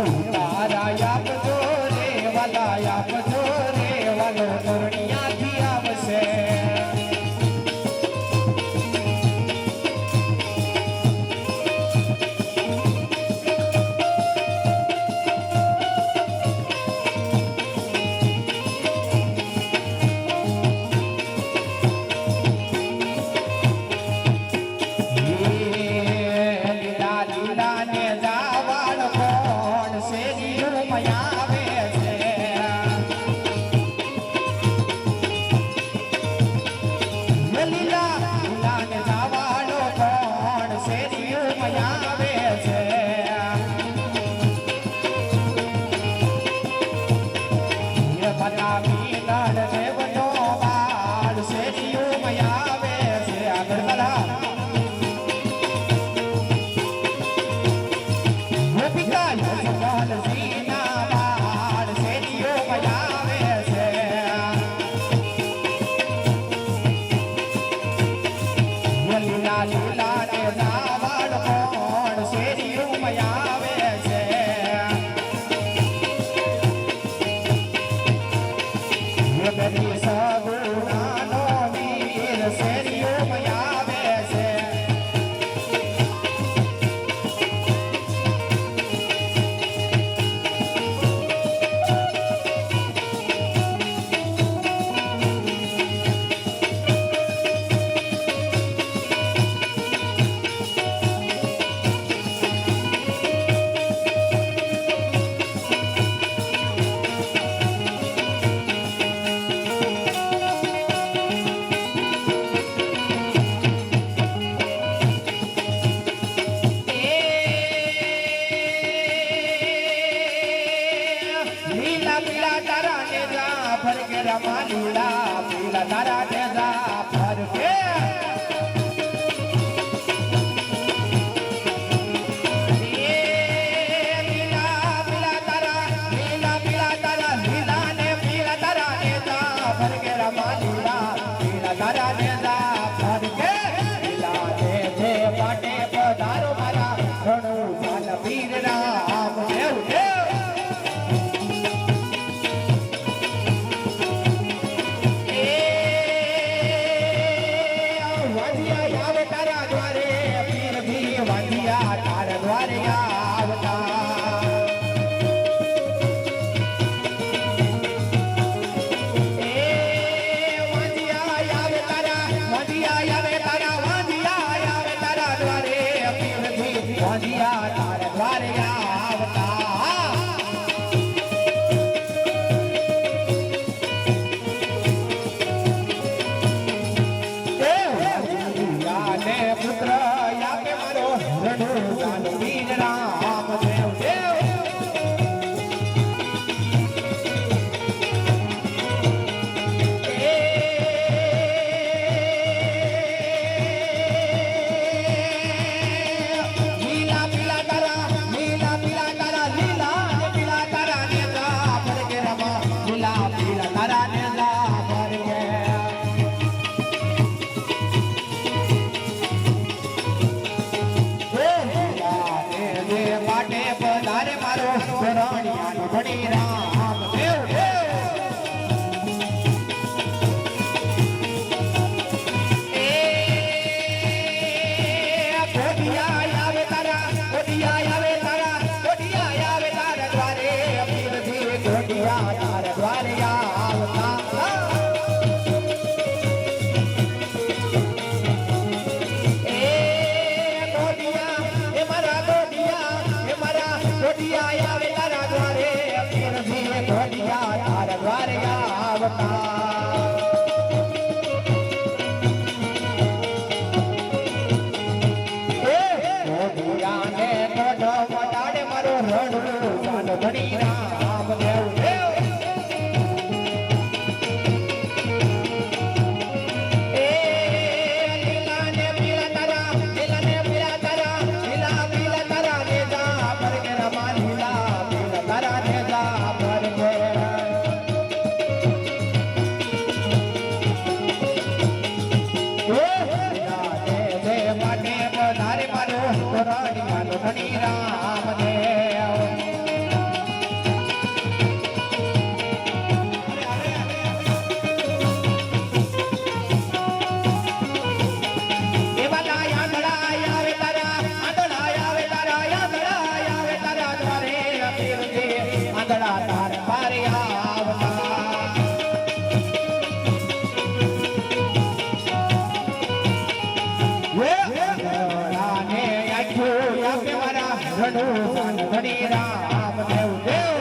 Speaker 2: ઉતારા આપજો રે વાલા આપજો રે વાનો તરણિયાથી આવશે લીલા લીલા ને જાવાળ કોણ શેરીયું મયાવે છે લીલા લીલા ને જાવાળો કોણ શેરીયું મયાવે છે એ બતાવી નળ દેવનો બાળ શેરીયું મયાવે છે આગળ તળાવ ગોપિકા યજમાન સીના બાળ શેરીઓ મયાવે છે લીલા લીલા ને જાવાળ કોણ શેરીઓ મયાવે છે બધી સગુણાનો વીર શેરીઓ મયાવે છે લીલા પીલા તારા ને જા ફરકે રમા લીલા પીલા તારા ને જા ફરકે લીલા પીલા તારા લીલા ને પીલા તારા ને જા ફરકે રમા લીલા પીલા તારા ને જા ફરકે લીલા ને જે પાટે પધારો મારા ઘણું જાન પીર રામ દેવ દેવ ભાંજિયા તારે દ્વારે આવતા ને પુત્ર યાકે મારો રણુ ગાન વીર રામ દેવ દેવ લીલા પીલા તારા લીલા પીલા તારા લીલા પીલા તારા ને જા પર કે રમા લીલા પીલા તારા ને જા પર કે માટે પધારે મારો રાણિયાનો ધણી રામ દેવ દેવ એ કોડિયા આવે તારા દ્વારે અપીલ થી કોડિયા તારા દ્વારે આવતા આવે તારા દ્વારે અપીલ થી કોડિયા તારા દ્વારે આવતા ને કોઢો વટાડે મારો રણુ ગાન ધણી રામ દેવ દેવ એ લીલા ને પીલા તારા લીલા પીલા તારા ને જા પર કે રમા લીલા પીલા તારા ને જા પર કે માટે પધારે મારો રાણીયાનો ધણી રામ દેવ એ બધા આંધળા આવે તારા દ્વારે અપીલ થી આંધળા તાર પારે આવતા રણુ ગાન ધણી રામ દેવ દેવ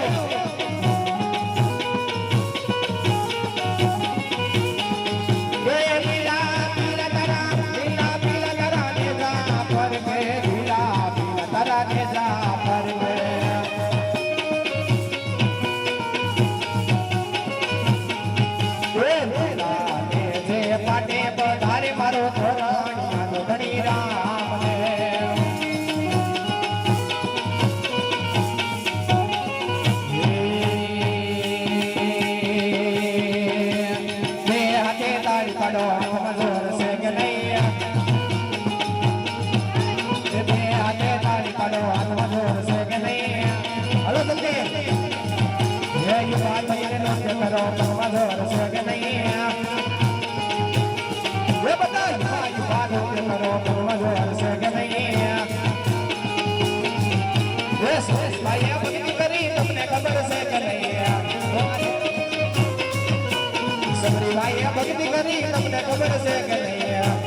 Speaker 2: લીલા પીલા તારા ને જા પર કે લીલા પીલા તારા ને જા પર કે જે પાટે પધારે મારો રાણીયાનો ધણી રામ દેવ પડો મજૂર છે કે નહીં બે હાથે તાળી પડો મજૂર છે કે નહીં હલો જલ્દી હે યુવાન ભાઈને નૃત્ય કરો મજૂર છે કે નહીં એ બધા યુવાન નૃત્ય કરો મજૂર છે કે નહીં યસ ભાઈ ભક્તિ કરી તમને ખબર છે કે નહીં સબરી ભાઈ ભક્તિ કરી તમને ખબર છે કે નહીં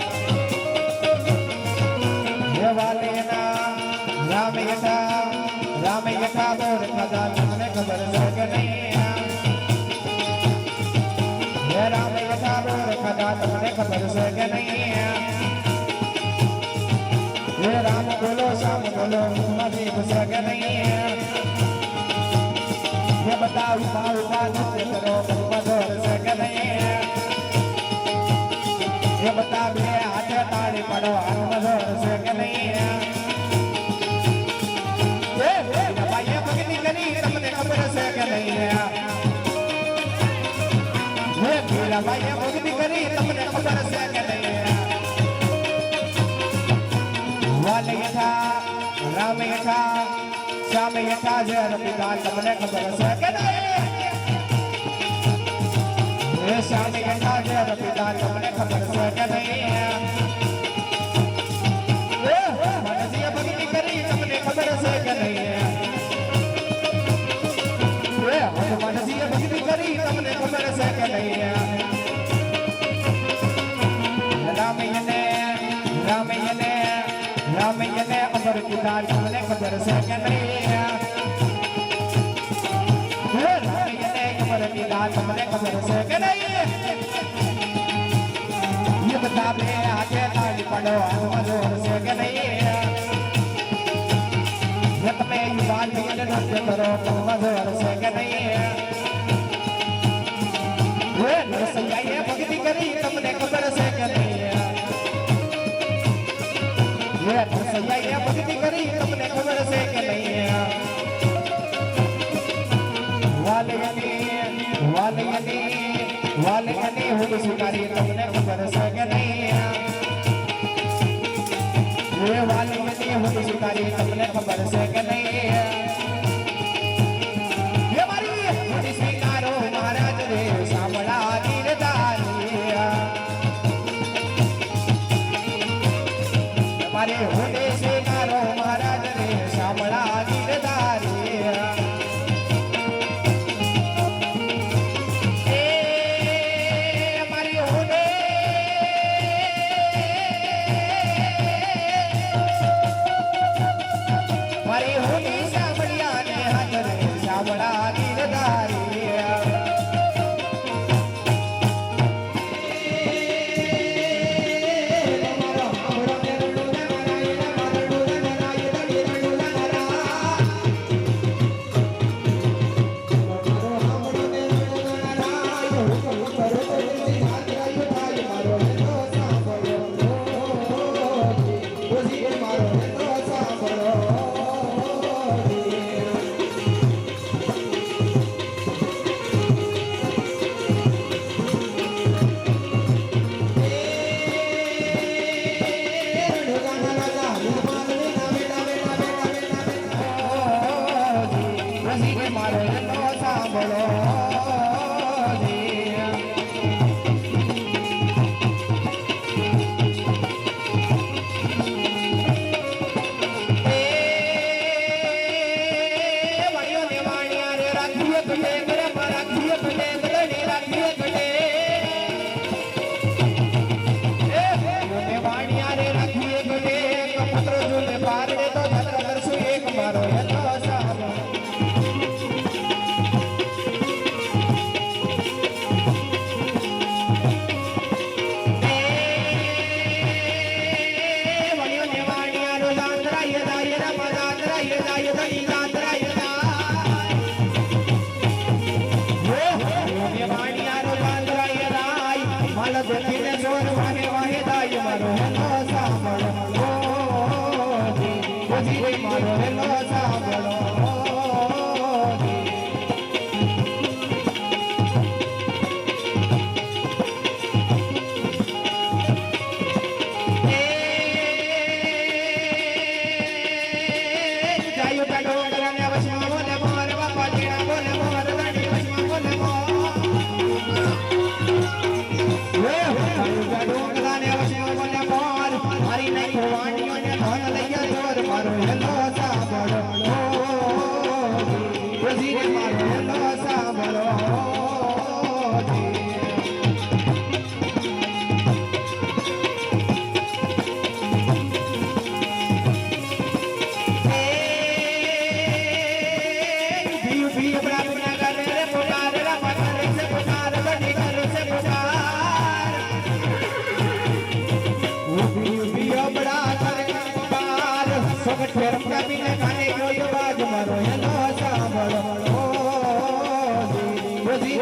Speaker 2: હે વાલેના રામ યથા બોર ખજા તમને ખબર છે કે નહીં હે રામ યથા બોર ખજા તમને ખબર છે કે નહીં હે રામ બોલો શ્યામ બોલો નથી છે કે નહીં ये बता उठा नृत्य करो मधुर से के नहीं ये बता बे हाथ ताड़ी पड़ो मधुर से के नहीं ये भाई भक्ति करी तुमने खबर से के नहीं ये भीला भाई भक्ति करी तुमने खबर से के नहीं वाले यथा राम यथा श्याम यथा जय पिता तुमने खबर से के नहीं ये श्याम यथा जय पिता तुमने खबर से के नहीं मनसी भक्ति करी तुमने खबर से के नहीं मनसी भक्ति करी तुमने खबर से के नहीं राम यने अमर पिता છે કે નહીં રાણીને ખબર દીધા તમને ખબર છે કે નહીં એ બધા બે હાથે તાળી પડો હાથમાં જોર છે કે નહીં તમે યુવાન થઈને નૃત્ય કરો પગમાં જોર છે કે નહીં નરસૈયાએ ભક્તિ કરી તમને ખબર છે કે નહીં નરસૈયાએ ભક્તિ કરી તમને ખબર છે કે નહીં વાલયની હું સ્વીકારી તમને ખબર છે કે નહીં વાલયની હું સ્વીકારી તમને ખબર છે કે નહીં સ્વીકારો મહારાજ રે સાંભળા ગીરધારી મારે હું સ્વીકારો મહારાજ રે સાંભળા ગીરધારી મારી હોલી સાંભળ્યા ને હાથ રે સાંભળા ગીરધારી મારો એનો સાંભળો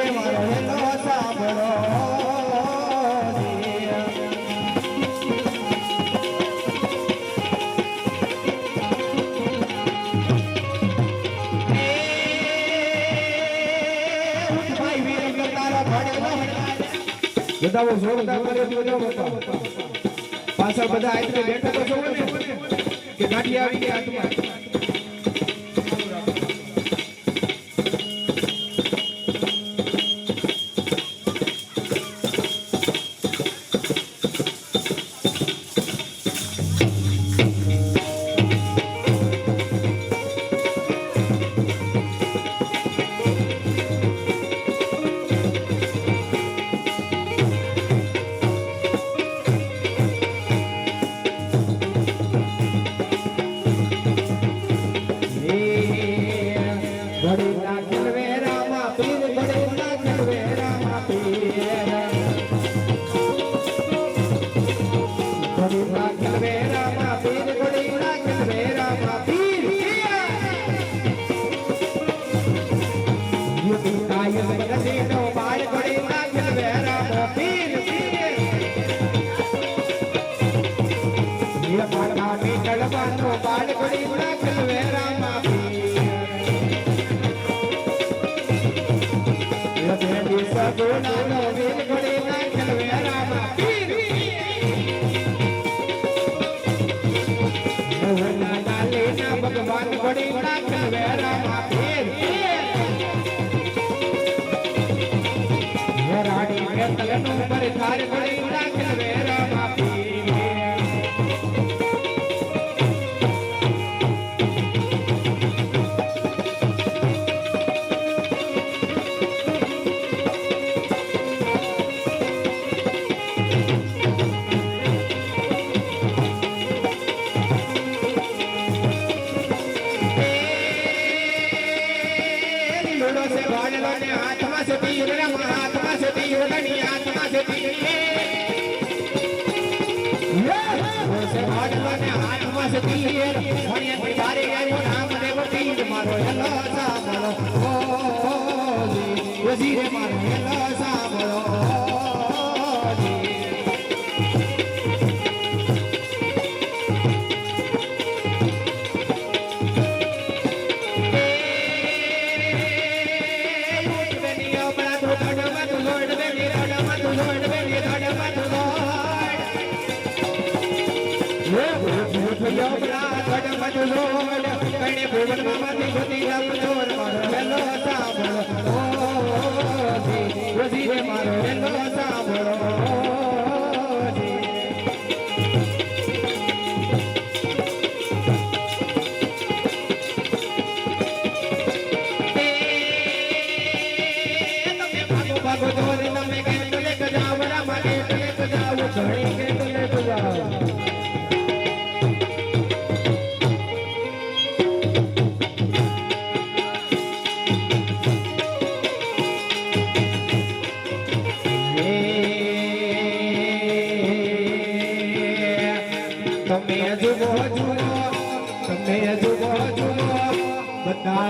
Speaker 2: મારો હેલો સાંભળો
Speaker 1: બધાઓ જોરદાર કર્યો બધાઓ બાપા પાછળ બધા આઈને બેઠા તો જોવો ને કે ગાડી આવી ગઈ હાથમાં
Speaker 2: સગુણાનો વેલ ઘડી નાખેલ વેરામાં પીર મોહના લાલીના ભગવાન ઘડી નાખેલ વેરામાં પીર રાણી મેતલનું પર થાર ઘડી નાખેલ વેરામાં પીર हाथ से तीर हाथ से तीर हाथ से तीर मारो हेलो सामरो वजीर मारो हेलो सामरो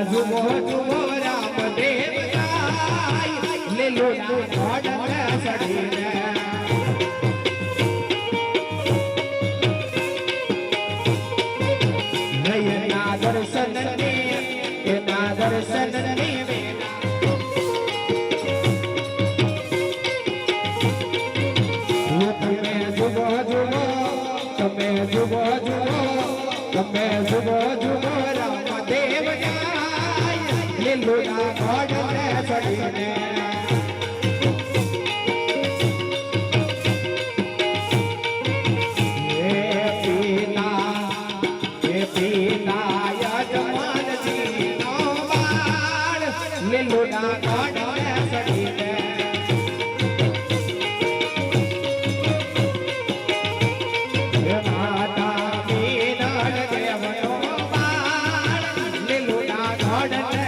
Speaker 2: जुबो जुबो राम देव जाय ले लो घोड़ा सड़ी नयना दर्शन ने ना दर्शन ने तुम्हें जुबो जुबो तुम्हें जुबो जुबो तुम्हें जुबो जुबो राम देव जाय लोना घोड़े चढ़ीने पीना यजमान जी नो बाण ले लोना घोड़े चढ़ीने माता मीना देवनो बाण ले लोना घोड़े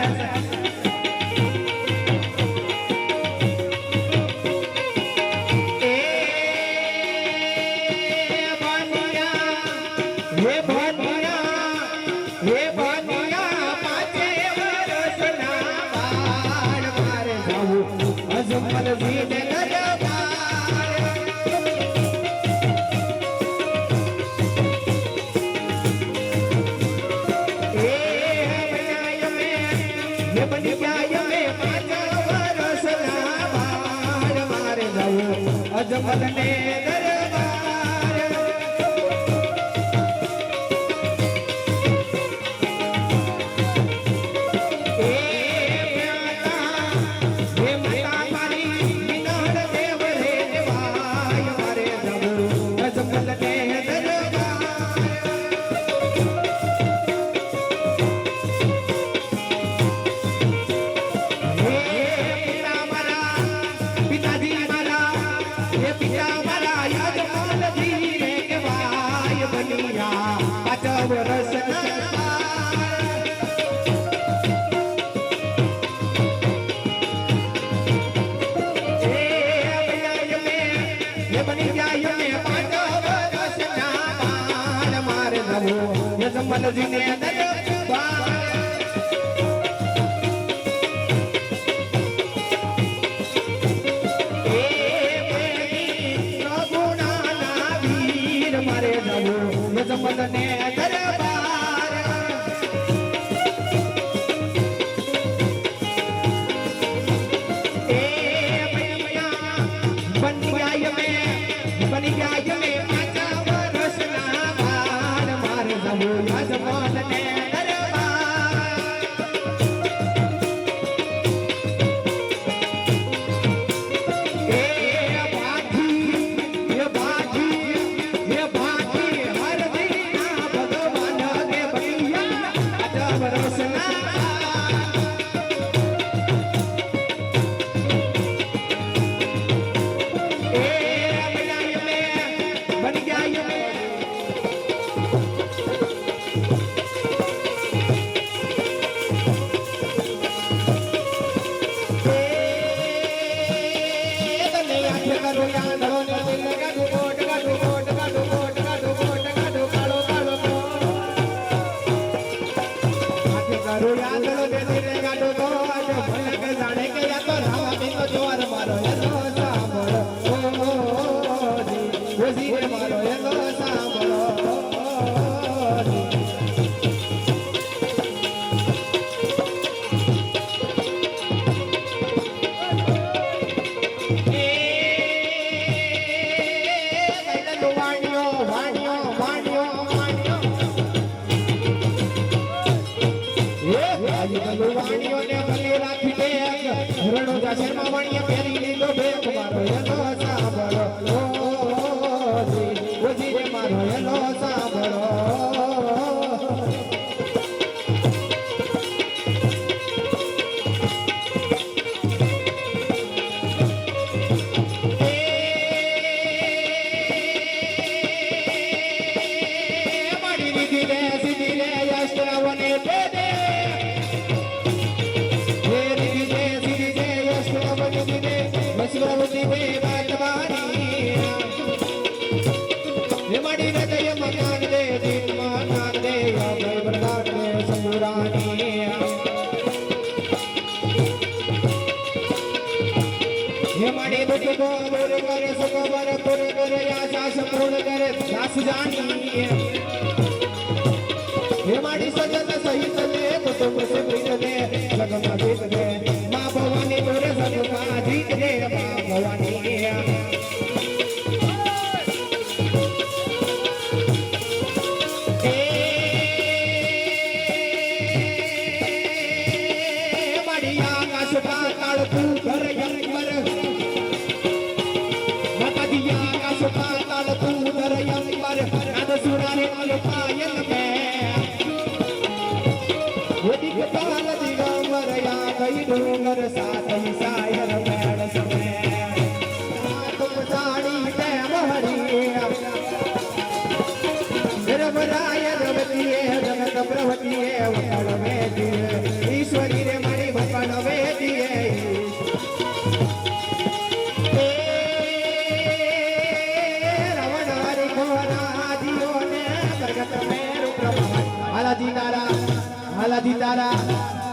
Speaker 2: अजमल ने दरबार मारी विनोद देव रे देवाय मारे जबू अजमल ने दरबार पिताजी मारा पिता मारा यजमान जी रे केवाय बनिया पाचव रसना बनी जाय में पाचव रसना बाण मारे नवो यजमान जी ने दरबार यजमान ने दरबार बन गया ये आजा वरसना बाण मार जबो यजमान ने ईश्वरी रे मारी भगवान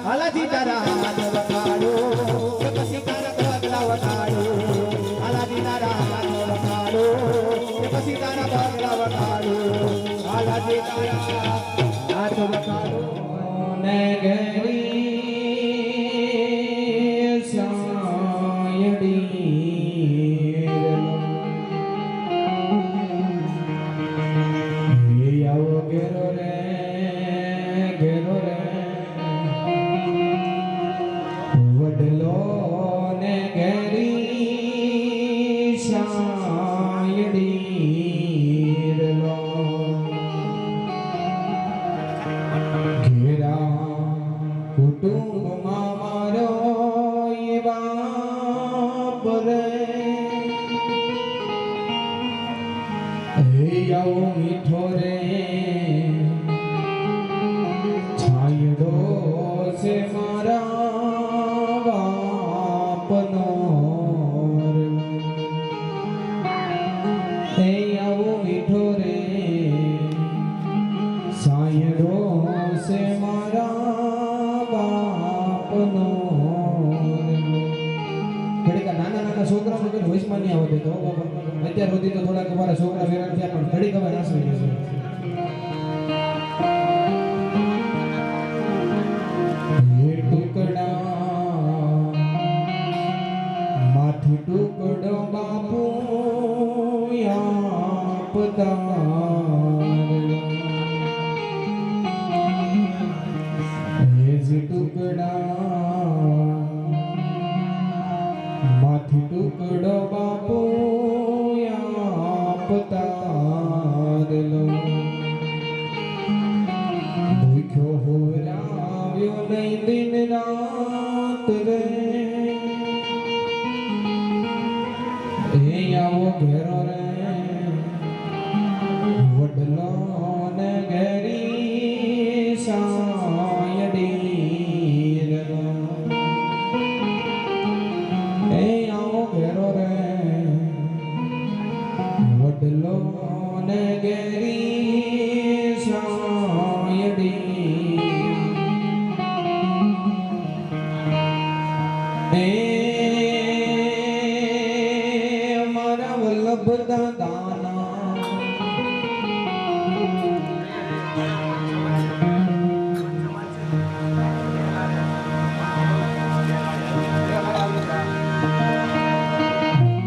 Speaker 2: हलदी तारा वकाड़ो कसी तारा बगला वकाड़ो हलदी तारा वकाड़ो कसी तारा बगला वकाड़ो हलदी तारा हाथ वकाड़ो
Speaker 1: ने गरी सायडी याओ गेरो रे वडलो ने गरी सायडी घेरा कुटुंब मारो ये बाप रे याओ मीठो रे छायडो से मारा बापनो रे याओ मीठो रे छायडो से मारा बापनो ઘડીક નાના છોકરા વગર વોઇસમાં નહીં આવતો તો અત્યાર સુધી તો થોડાક અમારા છોકરા ફેરાન થયા પણ ઘડીક હવે નાસવી જશે ये टुकड़ा माथी टुकड़ो बापू પતારેલો ભૂખ્યો હોરાવ્યો નહીં દિન રાત રે એ આવો ઘેરો રે વડલો ને ઘેરી સાયડી રે એ આવો ઘેરો રે વડલો ને ઘેરી સાયડી એ મારા વલ્લભ દાદાના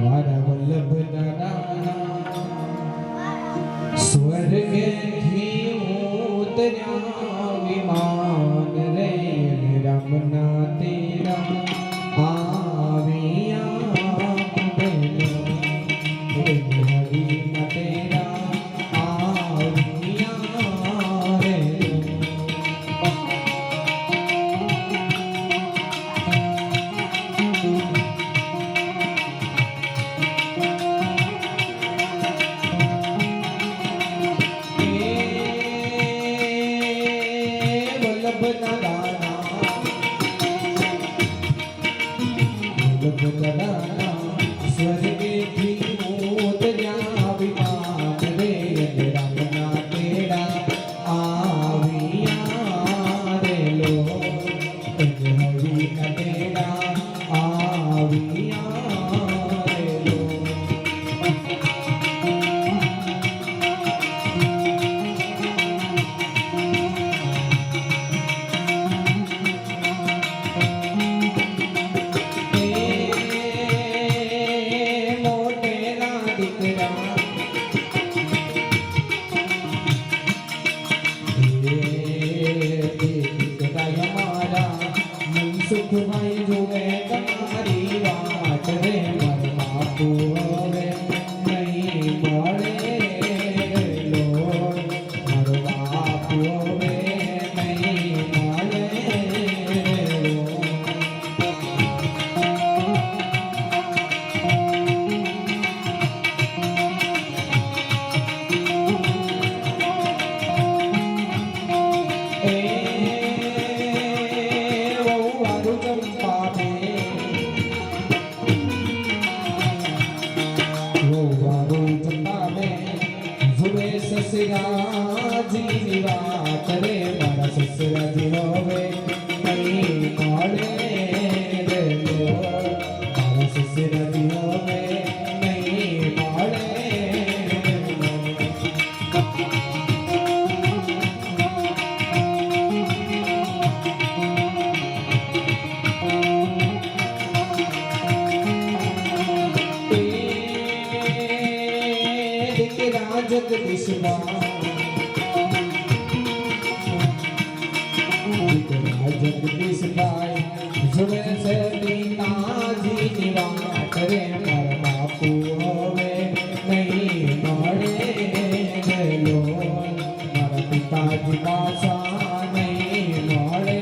Speaker 1: મારા વલ્લભ દાદાના સ્વર્ગથી ઉતર્યા વિમાન રે રમના તેરા આવ્યા બેનો હરિના તેરા આવ્યા રે વલ્લભ દાદાના સ્વર્ગેથી ઉતર્યા વિમાન રે રમના તેડા આવ્યા રે લો હરિના તેડા આવ્યા રે લો સુખભાઈ જોવે તમારી વાત રે મારા બાપુ હવે નહીં મળે લો મારો બાપુ હવે નહીં મળે લો સસરાજીની વાત રે મારા સસરાજી હવે નહીં મળે રે લો મારા સસરાજી હવે નહીં મળે જગદીશમાં જગદીશભાઈ જોવે છે પિતાજીની વાત રે મારા બાપુ હવે નહીં મળે લો મારા પિતાજી પાછા નહીં મળે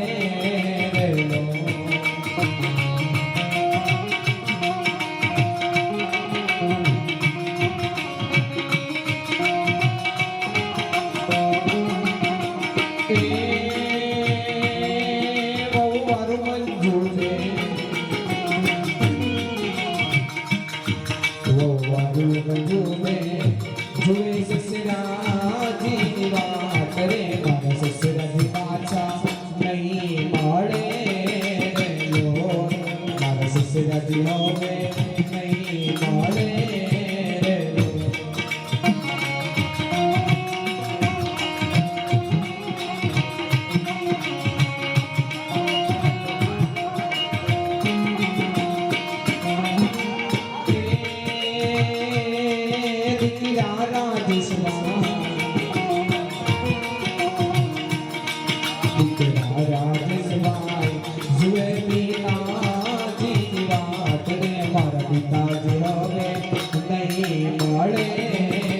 Speaker 1: લો જોવે સસરાજીની વાત રે મારા સસરાજી પાછા નહીં મળે લો મારા સસરાજી હવે નહીં મળે લો પિતાજી હવે નહીં મળે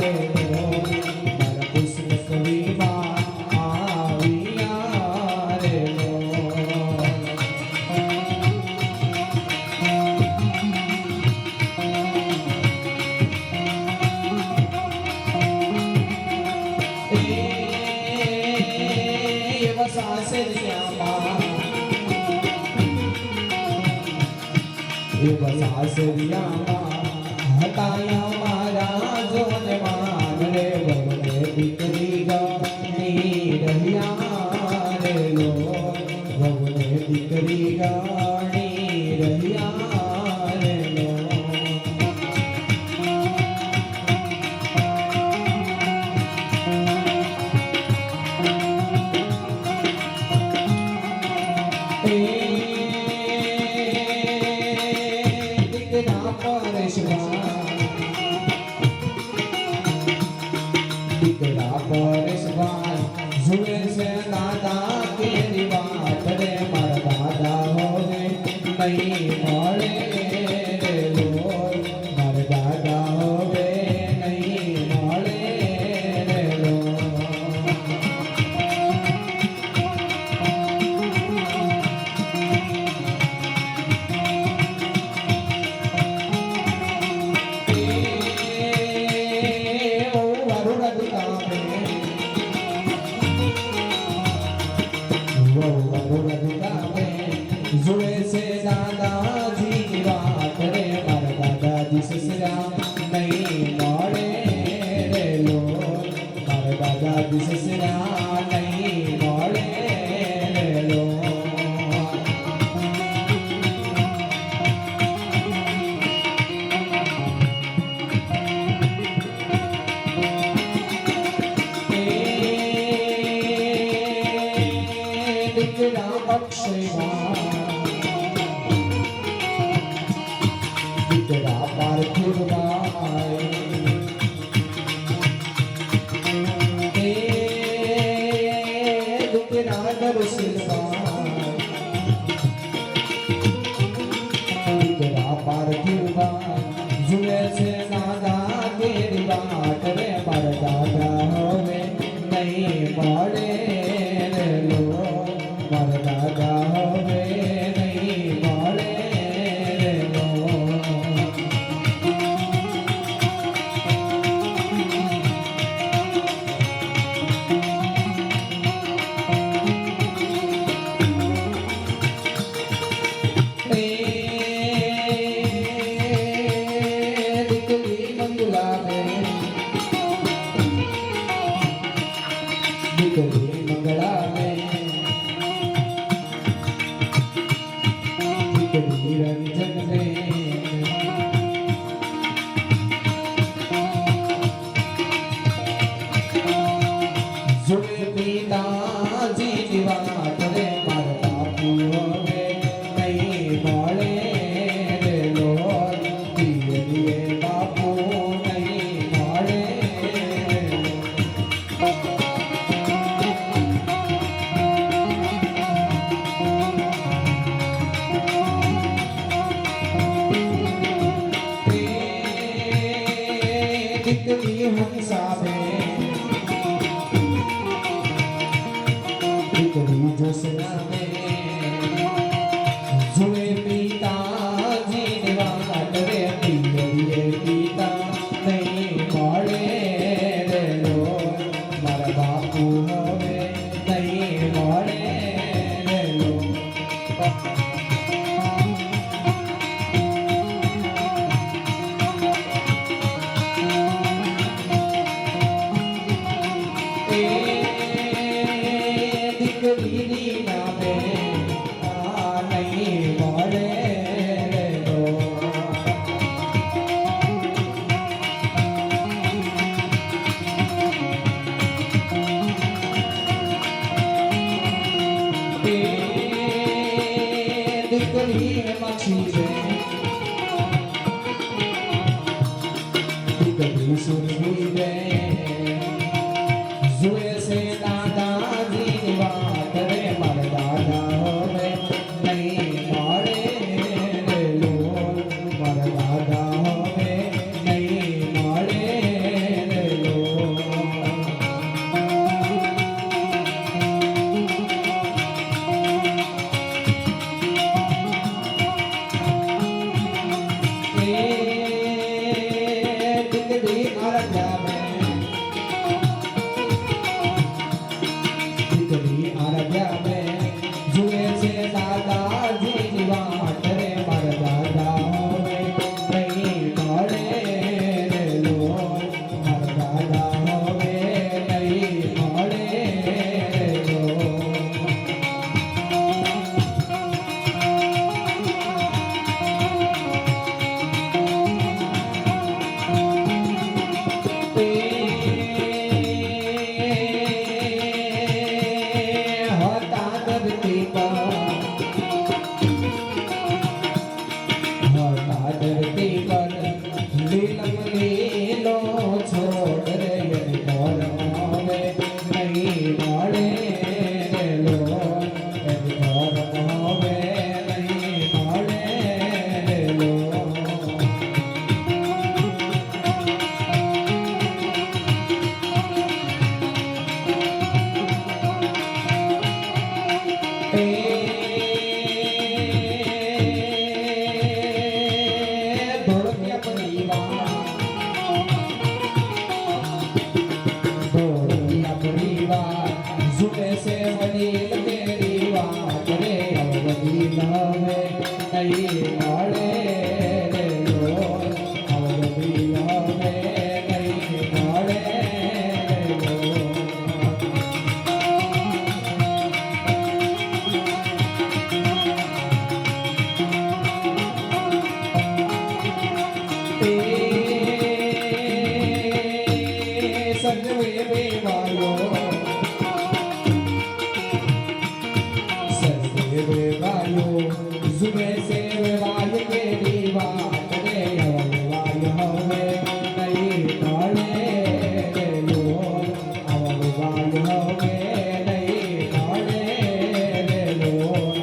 Speaker 1: રે મારા કૃષ્ણ કવિમાં આવ્યા રે એવા સાસરિયામાં હતા મારા જોને માન રે વગને દીકરી ગાણી રહ્યા રે લો વગને દીકરી ગાણી રહ્યા રે લો દીકરા પરેશભાઈ જુએ છે દાદા કેરી વાત રે મારા દાદા હવે નહીં મળે રે લો મારા દાદા હવે નહીં મળે રે લો જુએ છે દાદાજી વાત રે મારા દાદાજી સસરા નહીં મળે રે લો મારા દાદાજી સસરા નહીં મળે રે લો દીકરા અક્ષયમાં દીકરા પાર્થિવભાઈ દીકરા દર્શનભાઈ દીકરા પાર્થિવભાઈ જુએ છે દાદા કેરી વાત રે મારા દાદા હવે નહીં મળે રે લો મારા દાદા હવે નહીં મળે રે લો દીકરી મંગળાબેન દીકરી મંગળાબેન દીકરી રંજનબેન જુએ પિતાજીની વાત રે મારા બાપુ હવે નહીં મળે રે લો પિયરીએ બાપુ નહીં મળે રે લો દીકરી હંસાબેન દીકરી જોશનાબેન જુએ પિતાજીની વાત રે પિયરીએ પિતા નહીં મળે રે લો મારા બાપુ હવે નહીં મળે રે લો દીકરીની નામે આ નહીં મળે રે લો દીકરી માછી છે દીકરી સુરભી બે જુએ છે દાદાજીની વાત રે મારા દાદા હવે નહીં મળે રે લો મારા દાદા હવે નહીં મળે રે લો
Speaker 2: दीवार जुए से वडील तेरी बात रे अवधीन है नहीं नाड़े रे लोल अवधीन है नहीं नाड़े रे लोल सजवे बेवायो सजवे बेवायो जुबे से बेवाय के दीवार रे अववाय हवे नहीं नाड़े रे लोल अववाय हवे नहीं नाड़े रे लोल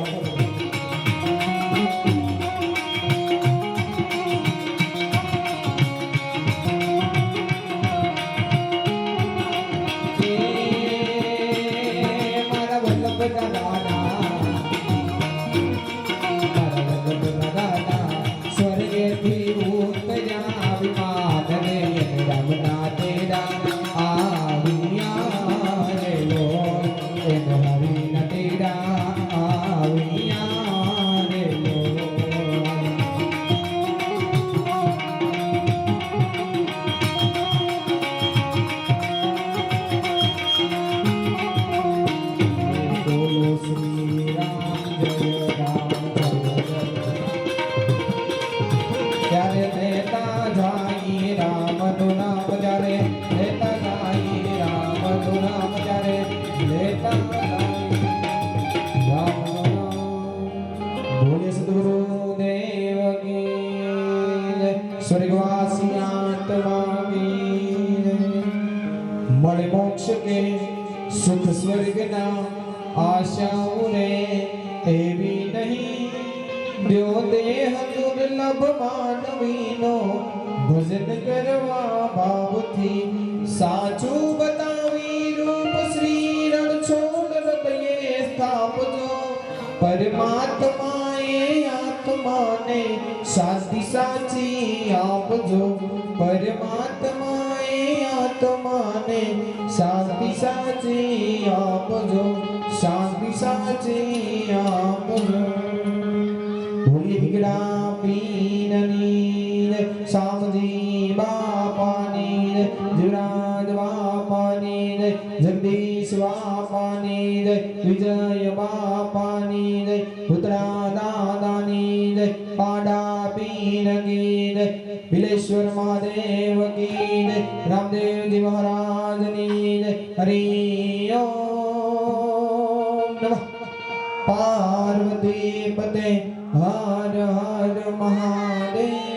Speaker 2: मारा वल्लभ दादा स्वर्गे थी भूत जा विमान रे रमना तेरा आविया रे लोल हरि न तेरा आविया रे लोल बोलो श्री राम जय राम जय लेता जाई राम नु नाम जरे लेता जाई राम नु नाम जरे लेता जाई राम नु नाम बोले सद्गुरु देव की जय स्वर्गवासी आत्मा की जय मणि मोक्ष के सुख स्वर्ग ना आशाओं रे एवी नहीं द्यो देह दुर्लभ मानवीनो भजन करवा भाव थी साचू बतावी रूप श्री रण छोड़ हृदय स्थापजो परमात्माए आत्मा ने शांति साची आपजो परमात्माए आत्मा ने शांति साची आपजो शांति साची आपजो भोली दिगड़ा पीननी सामजी बापानी जुराज बापानी जगदीश बापानी विजय बापानी पुत्रा दादानी पाडा पीनगी बिलेश्वर महादेव की रामदेव जी महाराज की हरि ओम नमः पार्वती पते हर हर महादेव।